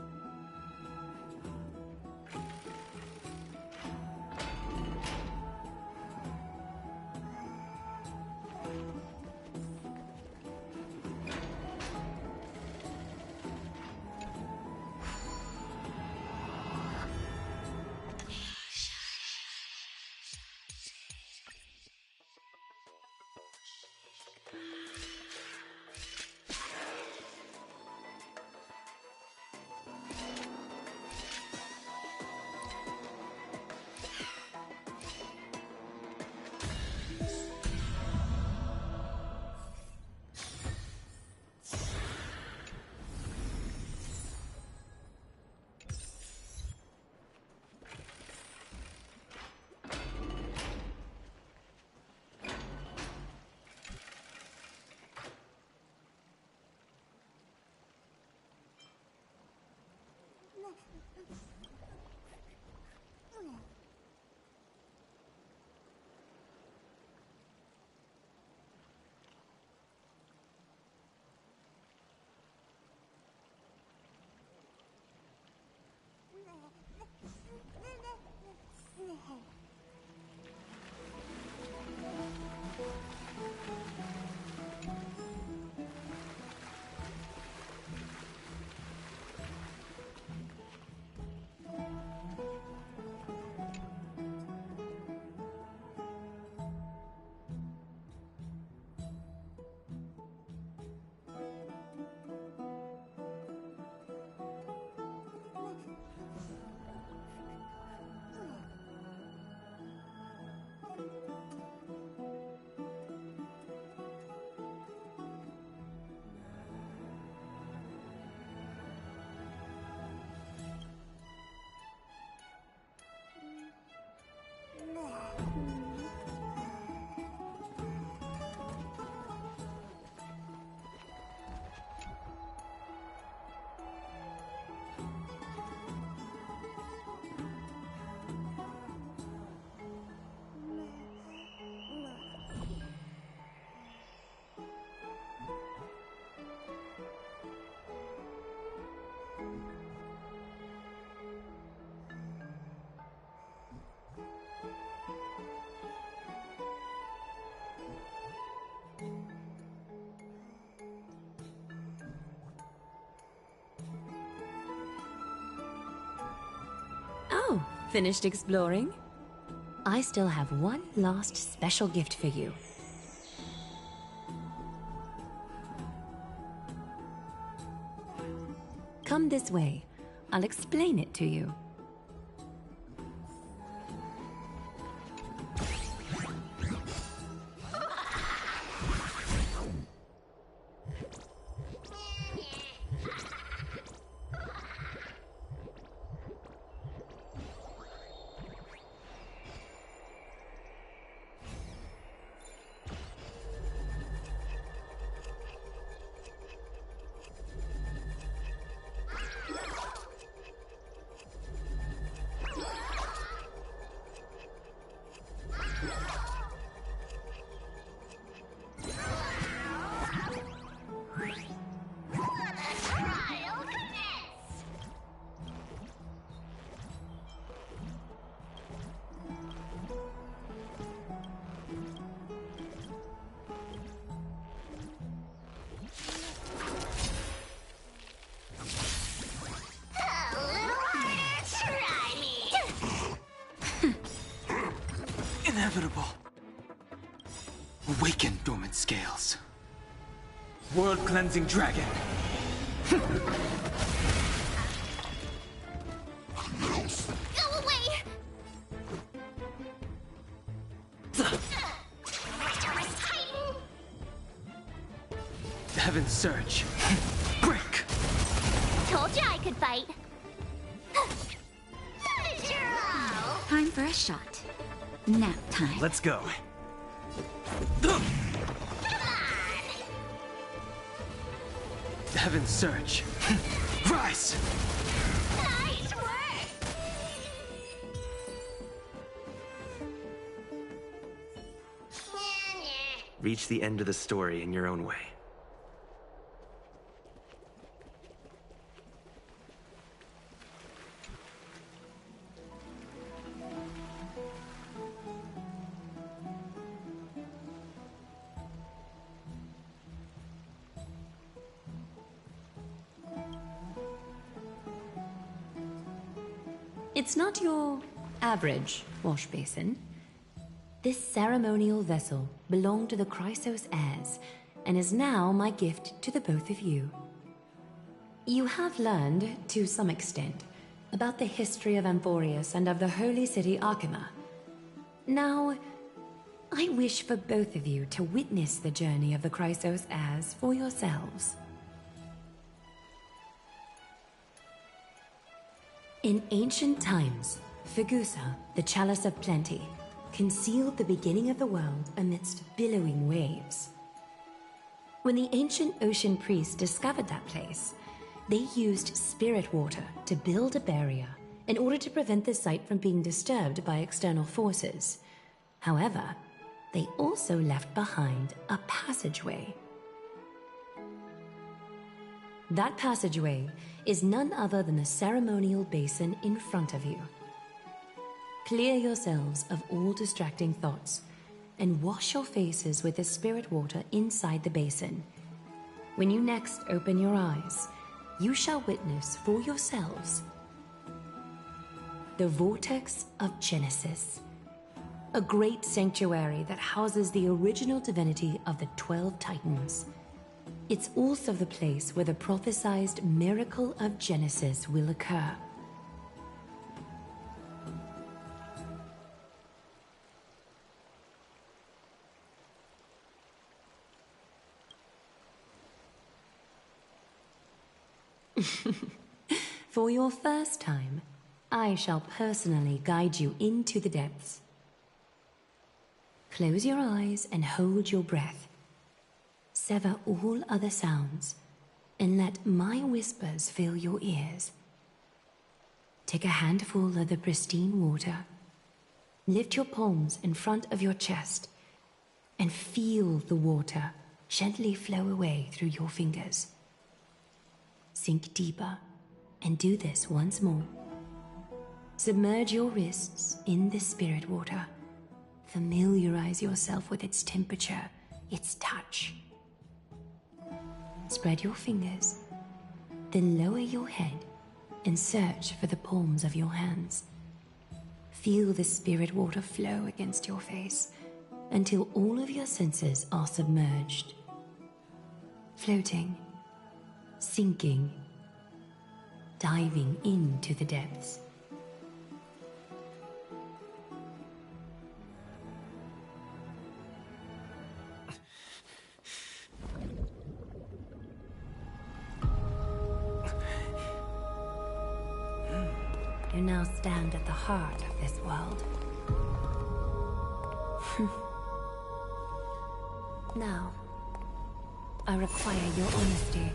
Finished exploring? I still have one last special gift for you. Come this way. I'll explain it to you. Inevitable. Awaken, dormant scales. World-cleansing dragon. Go away! Heaven's Surge. Break! Told you I could fight. Time for a shot. Nap time. Let's go. Heaven's Surge. Rise! Nice work! Reach the end of the story in your own way. It's not your average wash basin. This ceremonial vessel belonged to the Chrysos heirs and is now my gift to the both of you. You have learned, to some extent, about the history of Amphorius and of the holy city Arkema. Now, I wish for both of you to witness the journey of the Chrysos heirs for yourselves. In ancient times, Fegusa, the Chalice of Plenty, concealed the beginning of the world amidst billowing waves. When the ancient ocean priests discovered that place, they used spirit water to build a barrier in order to prevent the site from being disturbed by external forces. However, they also left behind a passageway. That passageway is none other than the ceremonial basin in front of you. Clear yourselves of all distracting thoughts and wash your faces with the spirit water inside the basin. When you next open your eyes, you shall witness for yourselves the Vortex of Genesis, a great sanctuary that houses the original divinity of the 12 Titans. It's also the place where the prophesized miracle of Genesis will occur. For your first time, I shall personally guide you into the depths. Close your eyes and hold your breath. Sever all other sounds, and let my whispers fill your ears. Take a handful of the pristine water, lift your palms in front of your chest, and feel the water gently flow away through your fingers. Sink deeper, and do this once more. Submerge your wrists in the spirit water. Familiarize yourself with its temperature, its touch. Spread your fingers, then lower your head and search for the palms of your hands. Feel the spirit water flow against your face until all of your senses are submerged. Floating, sinking, diving into the depths. You now stand at the heart of this world. Now, I require your honesty.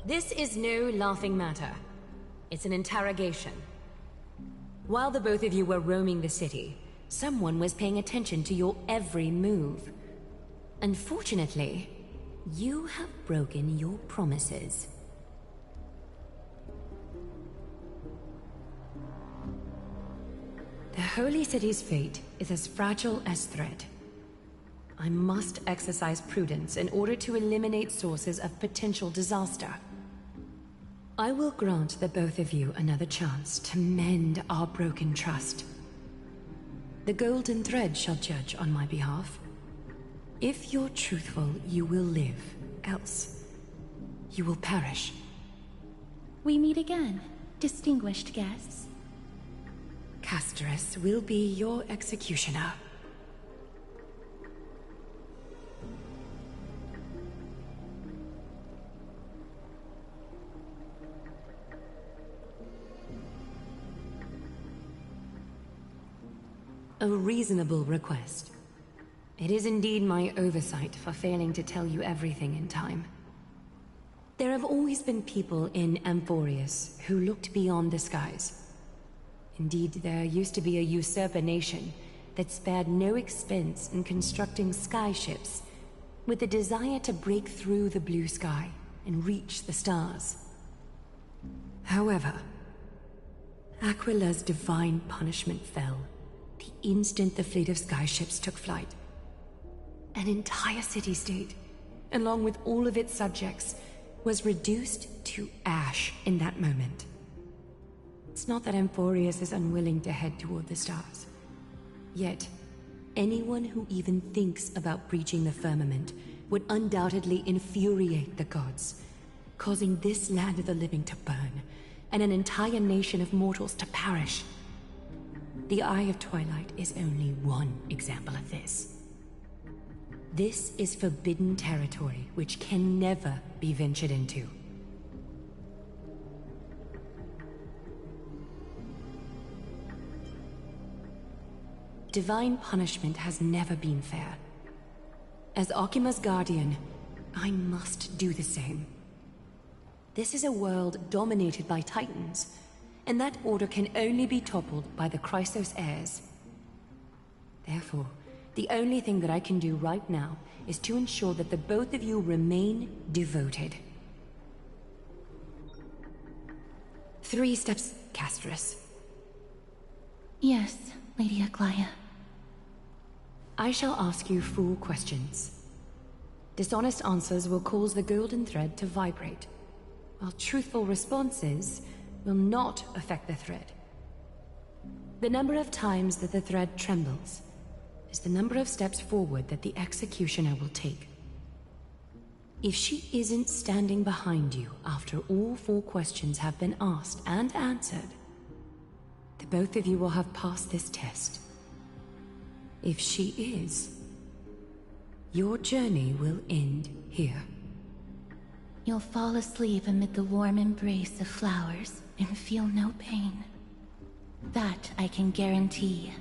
This is no laughing matter. It's an interrogation. While the both of you were roaming the city, someone was paying attention to your every move. Unfortunately, you have broken your promises. The Holy City's fate is as fragile as thread. I must exercise prudence in order to eliminate sources of potential disaster. I will grant the both of you another chance to mend our broken trust. The golden thread shall judge on my behalf. If you're truthful, you will live. Else, you will perish. We meet again, distinguished guests. Casterus will be your executioner. A reasonable request. It is indeed my oversight for failing to tell you everything in time. There have always been people in Amphorius who looked beyond the skies. Indeed, there used to be a usurper nation that spared no expense in constructing skyships with the desire to break through the blue sky and reach the stars. However, Aquila's divine punishment fell the instant the fleet of skyships took flight. An entire city-state, along with all of its subjects, was reduced to ash in that moment. It's not that Amphorius is unwilling to head toward the stars. Yet, anyone who even thinks about breaching the firmament would undoubtedly infuriate the gods, causing this land of the living to burn, and an entire nation of mortals to perish. The Eye of Twilight is only one example of this. This is forbidden territory which can never be ventured into. Divine punishment has never been fair. As Okima's guardian, I must do the same. This is a world dominated by Titans, and that order can only be toppled by the Chrysos heirs. Therefore, the only thing that I can do right now is to ensure that the both of you remain devoted. 3 steps, Casterus. Yes, Lady Aglaia. I shall ask you 4 questions. Dishonest answers will cause the golden thread to vibrate, while truthful responses will not affect the thread. The number of times that the thread trembles is the number of steps forward that the executioner will take. If she isn't standing behind you after all 4 questions have been asked and answered, the both of you will have passed this test. If she is, your journey will end here. You'll fall asleep amid the warm embrace of flowers and feel no pain. That I can guarantee.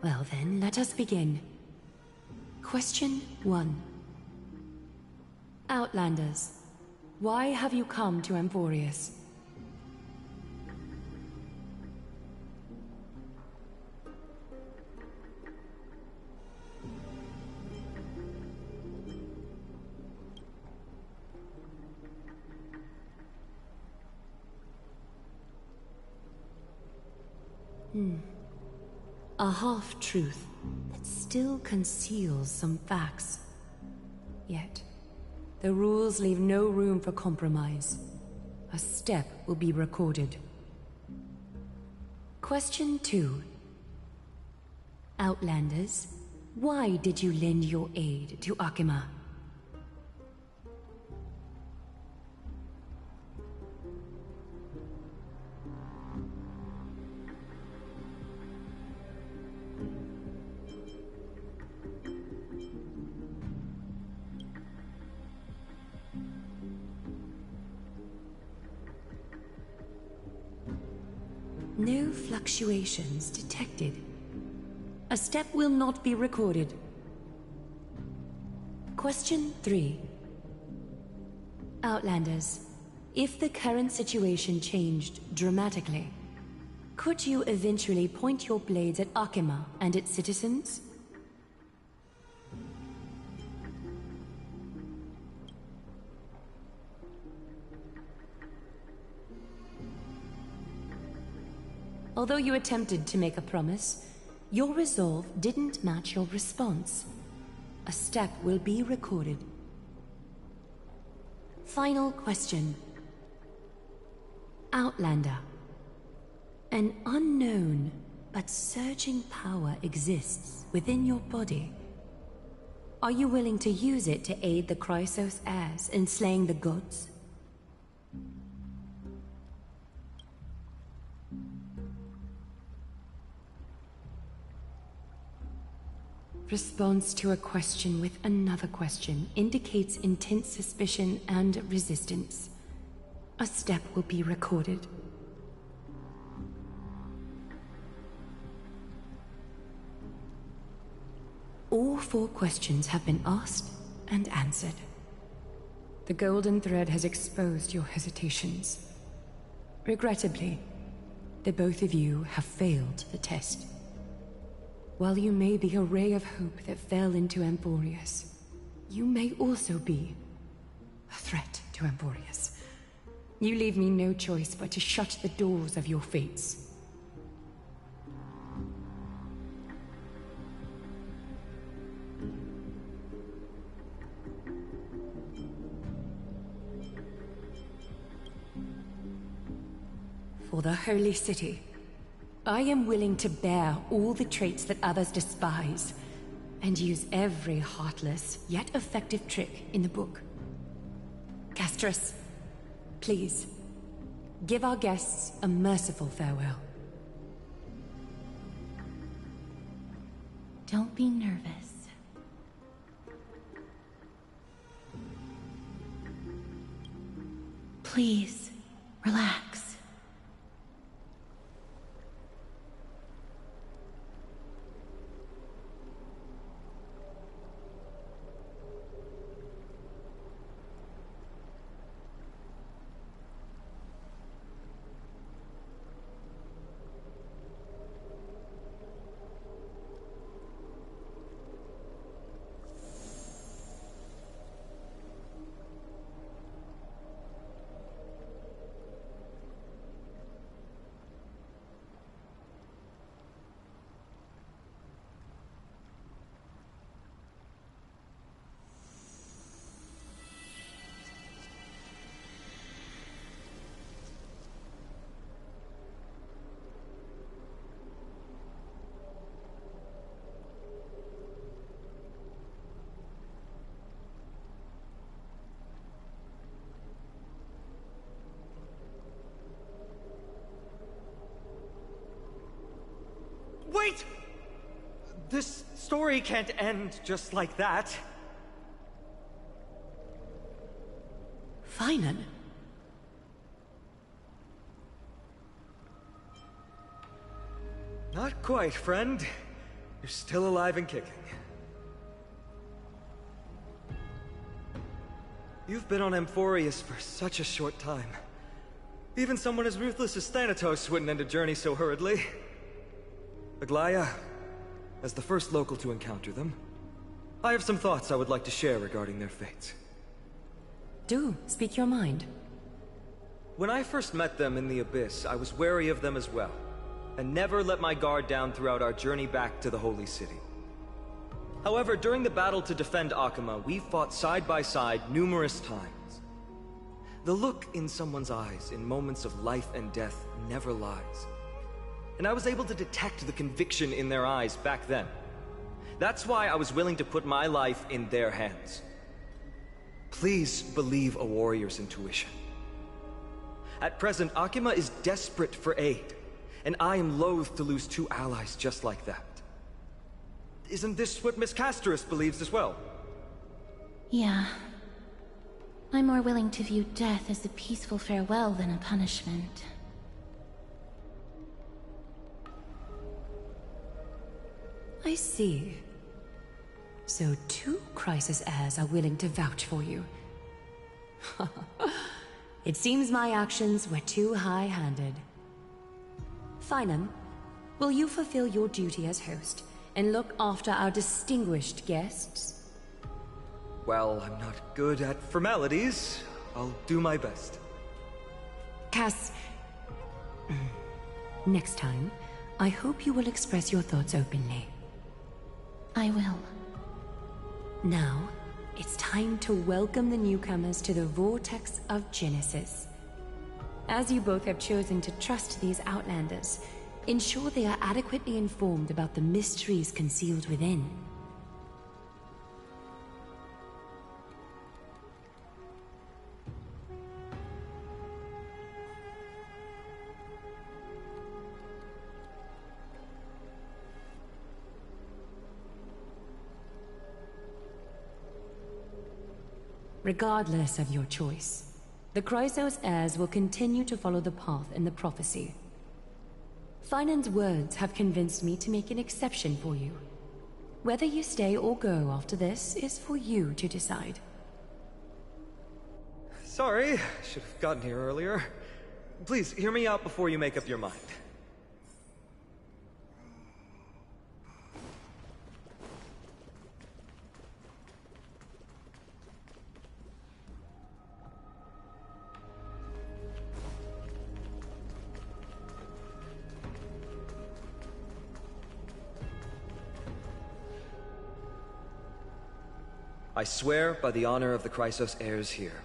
Well then, let us begin. Question 1. Outlanders, why have you come to Emporius? A half-truth that still conceals some facts. Yet, the rules leave no room for compromise. A step will be recorded. Question 2. Outlanders, why did you lend your aid to Akima? No fluctuations detected. A step will not be recorded. Question 3. Outlanders, if the current situation changed dramatically, could you eventually point your blades at Akima and its citizens? Although you attempted to make a promise, your resolve didn't match your response. A step will be recorded. Final question. Outlander. An unknown but surging power exists within your body. Are you willing to use it to aid the Chrysos heirs in slaying the gods? Response to a question with another question indicates intense suspicion and resistance. A step will be recorded. All 4 questions have been asked and answered. The golden thread has exposed your hesitations. Regrettably, the both of you have failed the test. While you may be a ray of hope that fell into Emporius, you may also be a threat to Emporius. You leave me no choice but to shut the doors of your fates. For the Holy City, I am willing to bear all the traits that others despise, and use every heartless, yet effective trick in the book. Castris, please, give our guests a merciful farewell. Don't be nervous. Please, relax. Wait! This story can't end just like that. Finan? Not quite, friend. You're still alive and kicking. You've been on Amphorius for such a short time. Even someone as ruthless as Thanatos wouldn't end a journey so hurriedly. Aglaya, as the first local to encounter them, I have some thoughts I would like to share regarding their fate. Do, speak your mind. When I first met them in the Abyss, I was wary of them as well, and never let my guard down throughout our journey back to the Holy City. However, during the battle to defend Akama, we fought side by side numerous times. The look in someone's eyes in moments of life and death never lies. And I was able to detect the conviction in their eyes back then. That's why I was willing to put my life in their hands. Please believe a warrior's intuition. At present, Akima is desperate for aid, and I am loath to lose two allies just like that. Isn't this what Miss Casterus believes as well? Yeah. I'm more willing to view death as a peaceful farewell than a punishment. I see. So 2 Crisis heirs are willing to vouch for you. It seems my actions were too high-handed. Finan, will you fulfill your duty as host and look after our distinguished guests? Well, I'm not good at formalities. I'll do my best. Cass... Next time, I hope you will express your thoughts openly. I will. Now, it's time to welcome the newcomers to the Vortex of Genesis. As you both have chosen to trust these Outlanders, ensure they are adequately informed about the mysteries concealed within. Regardless of your choice, the Chrysos heirs will continue to follow the path in the prophecy. Finan's words have convinced me to make an exception for you. Whether you stay or go after this is for you to decide. Sorry, should have gotten here earlier. Please, hear me out before you make up your mind. I swear by the honor of the Chrysos heirs here,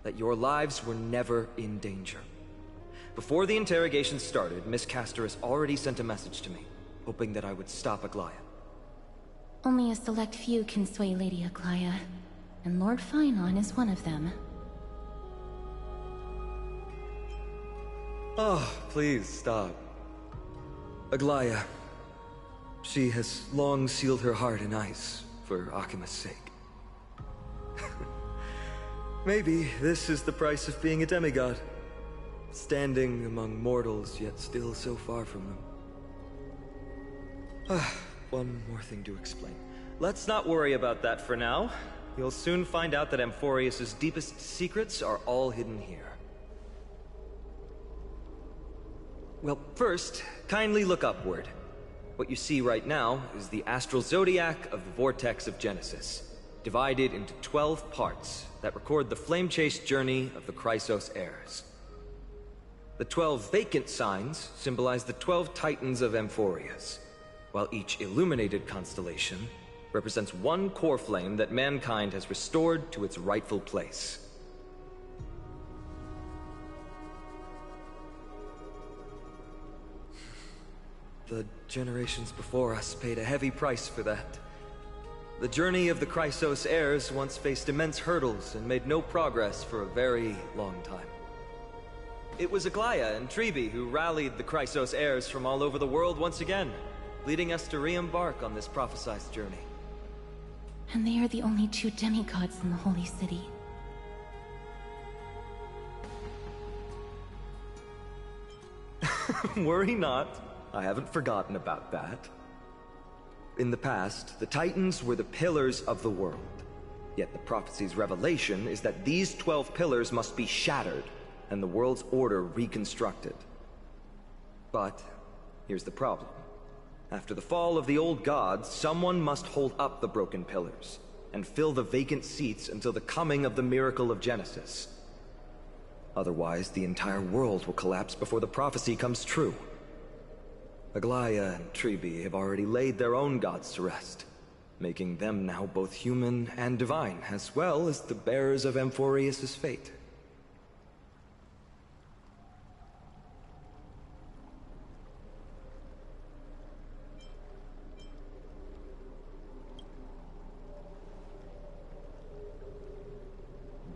that your lives were never in danger. Before the interrogation started, Miss Casterus already sent a message to me, hoping that I would stop Aglaya. Only a select few can sway Lady Aglaya, and Lord Finon is one of them. Oh, please stop. Aglaya, she has long sealed her heart in ice for Akima's sake. Maybe this is the price of being a demigod. Standing among mortals, yet still so far from them. One more thing to explain. Let's not worry about that for now. You'll soon find out that Amphorius' deepest secrets are all hidden here. Well, first, kindly look upward. What you see right now is the astral zodiac of the Vortex of Genesis, divided into 12 parts that record the flame-chased journey of the Chrysos heirs. The 12 vacant signs symbolize the 12 titans of Amphorius, while each illuminated constellation represents one core flame that mankind has restored to its rightful place. The generations before us paid a heavy price for that. The journey of the Chrysos heirs once faced immense hurdles and made no progress for a very long time. It was Aglaya and Trebi who rallied the Chrysos heirs from all over the world once again, leading us to re-embark on this prophesized journey. And they are the only 2 demigods in the Holy City. Worry not. I haven't forgotten about that. In the past, the Titans were the pillars of the world. Yet the prophecy's revelation is that these 12 pillars must be shattered, and the world's order reconstructed. But here's the problem. After the fall of the old gods, someone must hold up the broken pillars, and fill the vacant seats until the coming of the miracle of Genesis. Otherwise, the entire world will collapse before the prophecy comes true. Aglaya and Tribi have already laid their own gods to rest, making them now both human and divine, as well as the bearers of Amphorius' fate.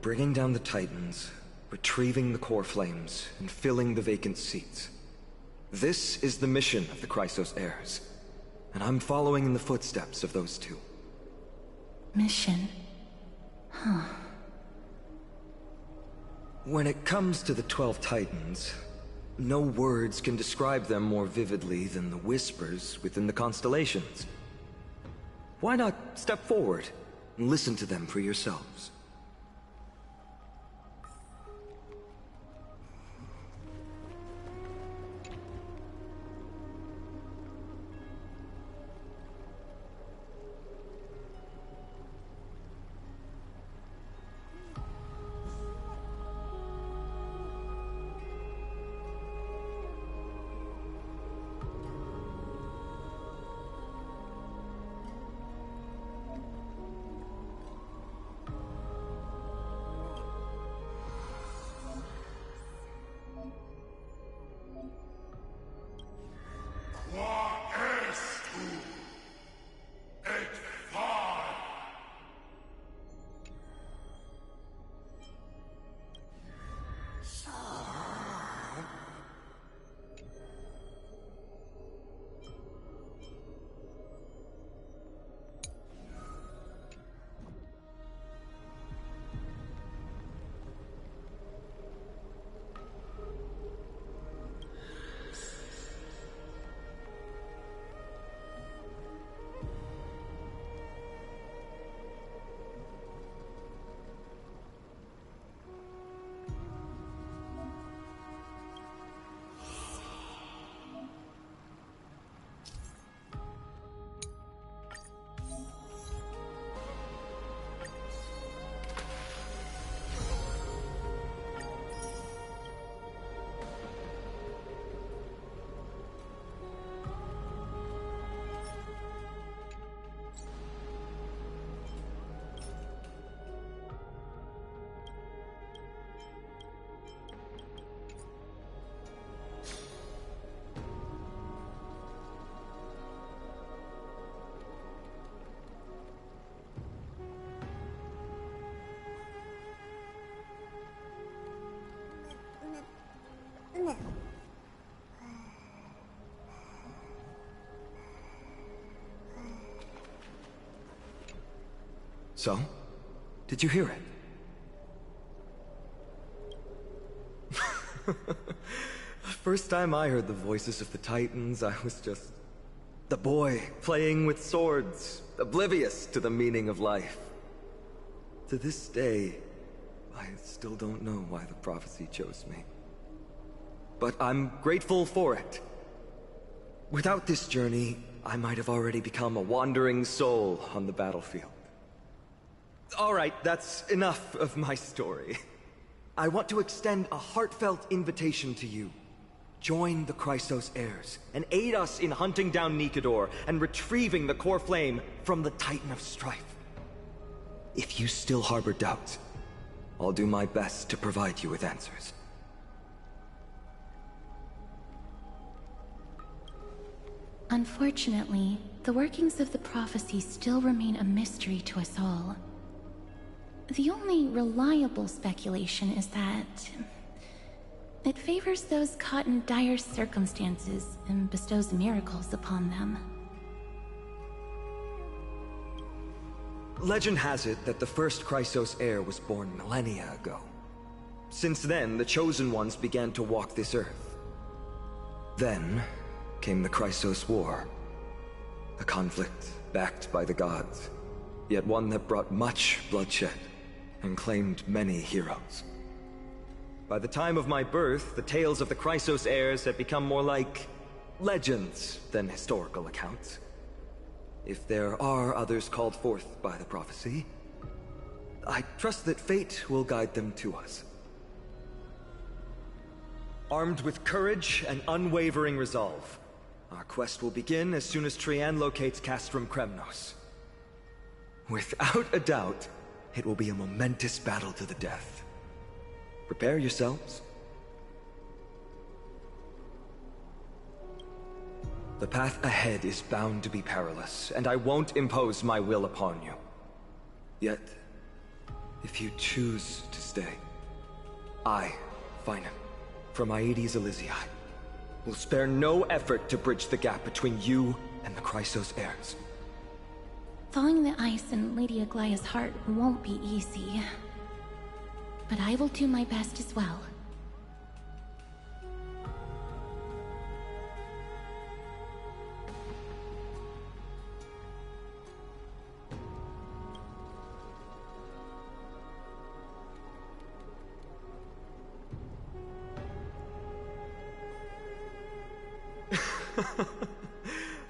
Bringing down the Titans, retrieving the core flames, and filling the vacant seats. This is the mission of the Chrysos heirs, and I'm following in the footsteps of those two. Mission? Huh. When it comes to the 12 Titans, no words can describe them more vividly than the whispers within the constellations. Why not step forward and listen to them for yourselves? So? Did you hear it? First time I heard the voices of the Titans, I was just the boy playing with swords, oblivious to the meaning of life. To this day, I still don't know why the prophecy chose me. But I'm grateful for it. Without this journey, I might have already become a wandering soul on the battlefield. All right, that's enough of my story. I want to extend a heartfelt invitation to you. Join the Chrysos heirs, and aid us in hunting down Nikedor and retrieving the core flame from the Titan of Strife. If you still harbor doubts, I'll do my best to provide you with answers. Unfortunately, the workings of the prophecy still remain a mystery to us all. The only reliable speculation is that it favors those caught in dire circumstances and bestows miracles upon them. Legend has it that the first Chrysos heir was born millennia ago. Since then, the Chosen Ones began to walk this earth. Then came the Chrysos War, a conflict backed by the gods. yet one that brought much bloodshed and claimed many heroes. By the time of my birth, the tales of the Chrysos heirs had become more like legends than historical accounts. If there are others called forth by the prophecy, I trust that fate will guide them to us. Armed with courage and unwavering resolve, our quest will begin as soon as Trian locates Castrum Kremnos. Without a doubt, it will be a momentous battle to the death. Prepare yourselves. The path ahead is bound to be perilous, and I won't impose my will upon you. Yet, if you choose to stay, I, Finan, from Aedes Elysiae, will spare no effort to bridge the gap between you and the Chrysos heirs. Thawing the ice in Lady Aglaya's heart won't be easy. But I will do my best as well.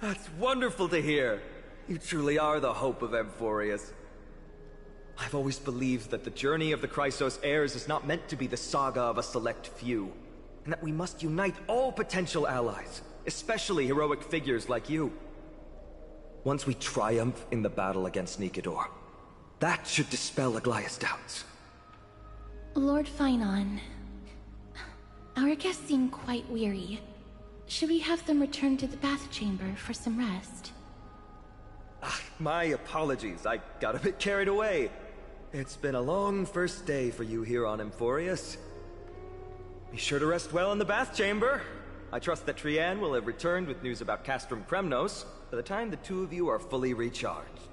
That's wonderful to hear. You truly are the hope of Amphorius. I've always believed that the journey of the Chrysos heirs is not meant to be the saga of a select few, and that we must unite all potential allies, especially heroic figures like you. Once we triumph in the battle against Nikedor, that should dispel Aglaya's doubts. Lord Finan, our guests seem quite weary. Should we have them return to the bath chamber for some rest? My apologies, I got a bit carried away. It's been a long first day for you here on Amphorius. Be sure to rest well in the bath chamber. I trust that Trian will have returned with news about Castrum Kremnos by the time the two of you are fully recharged.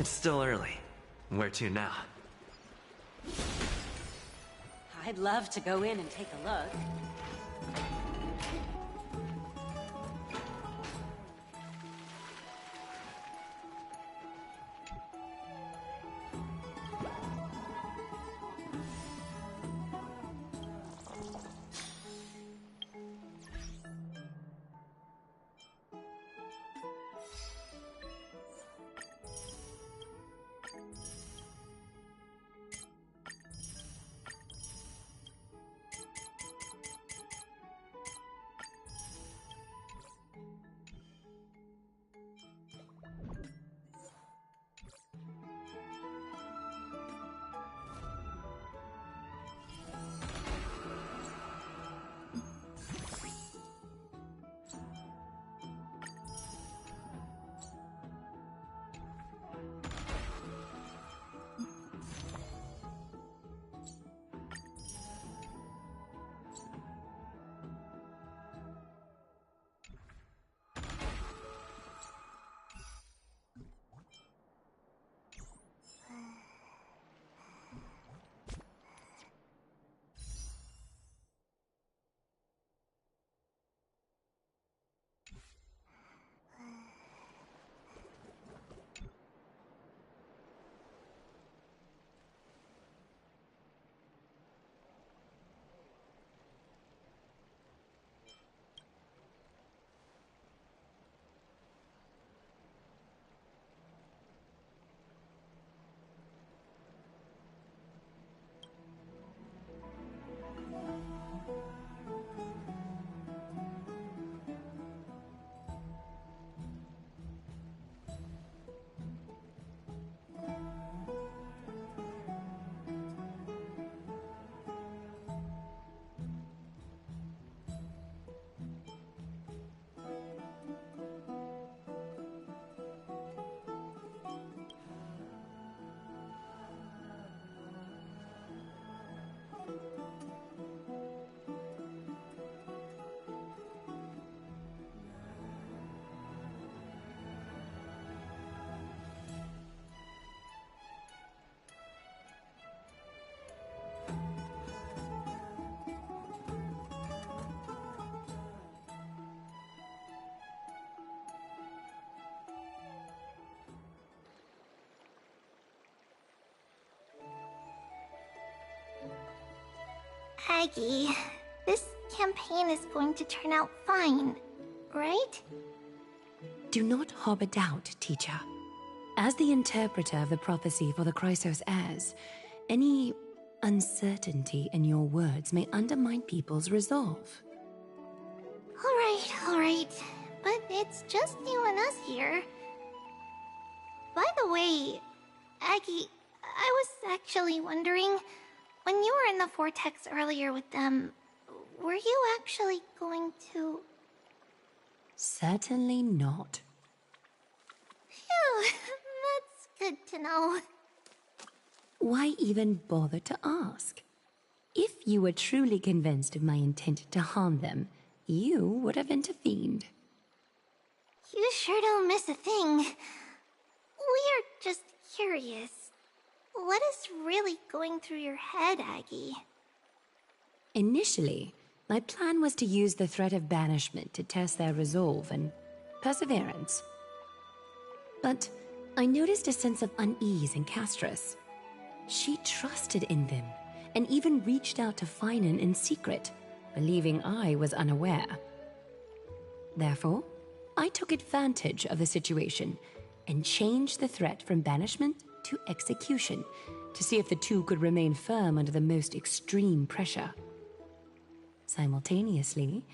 It's still early. Where to now? I'd love to go in and take a look. Aggie, this campaign is going to turn out fine, right? Do not harbor doubt, teacher. As the interpreter of the prophecy for the Chrysos heirs, any uncertainty in your words may undermine people's resolve. Alright. But it's just you and us here. By the way, Aggie, I was actually wondering, when you were in the vortex earlier with them, were you actually going to... Certainly not. Phew, that's good to know. Why even bother to ask? If you were truly convinced of my intent to harm them, you would have intervened. You sure don't miss a thing. We're just curious. What is really going through your head, Aggie? Initially, my plan was to use the threat of banishment to test their resolve and perseverance. But I noticed a sense of unease in Castris. She trusted in them, and even reached out to Finan in secret, believing I was unaware. Therefore, I took advantage of the situation and changed the threat from banishment to execution to see if the two could remain firm under the most extreme pressure. Simultaneously,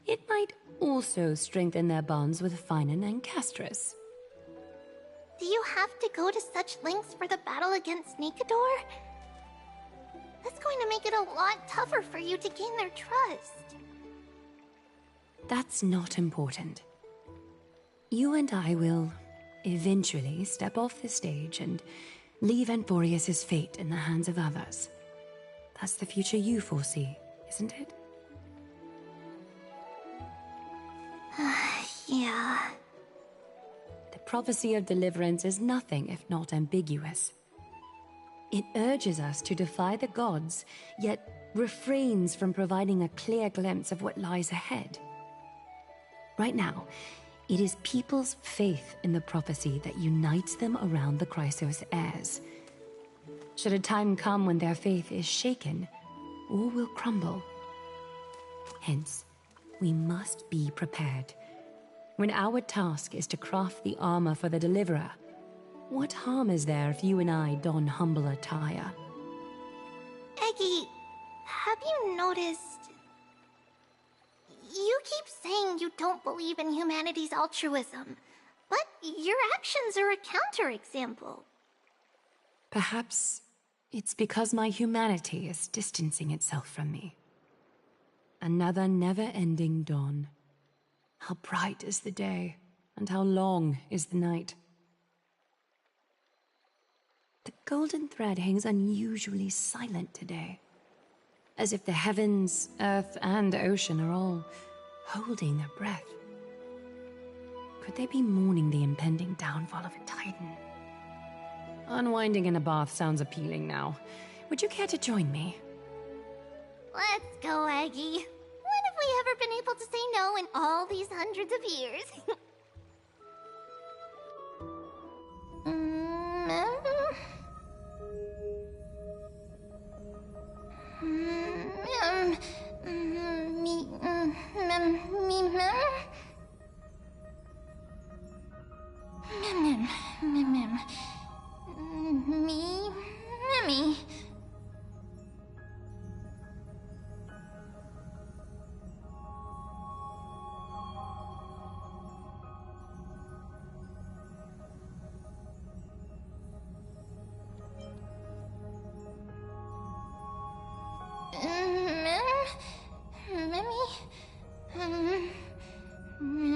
it might also strengthen their bonds with Finan and Castris. Do you have to go to such lengths for the battle against Nikador? That's going to make it a lot tougher for you to gain their trust. That's not important. You and I will eventually step off the stage and leave Anthorius' fate in the hands of others. That's the future you foresee, isn't it? Yeah. The prophecy of deliverance is nothing if not ambiguous. It urges us to defy the gods, yet refrains from providing a clear glimpse of what lies ahead. Right now, it is people's faith in the prophecy that unites them around the Chrysos heirs. Should a time come when their faith is shaken, all will crumble. Hence, we must be prepared. When our task is to craft the armor for the Deliverer, what harm is there if you and I don humble attire? Eggie, have you noticed... You keep saying you don't believe in humanity's altruism, but your actions are a counterexample. Perhaps it's because my humanity is distancing itself from me. Another never-ending dawn. How bright is the day, and how long is the night. The golden thread hangs unusually silent today, as if the heavens, earth, and ocean are all holding their breath. Could they be mourning the impending downfall of a titan? Unwinding in a bath sounds appealing now. Would you care to join me? Let's go, Aggie. When have we ever been able to say no in all these hundreds of years? Hmm.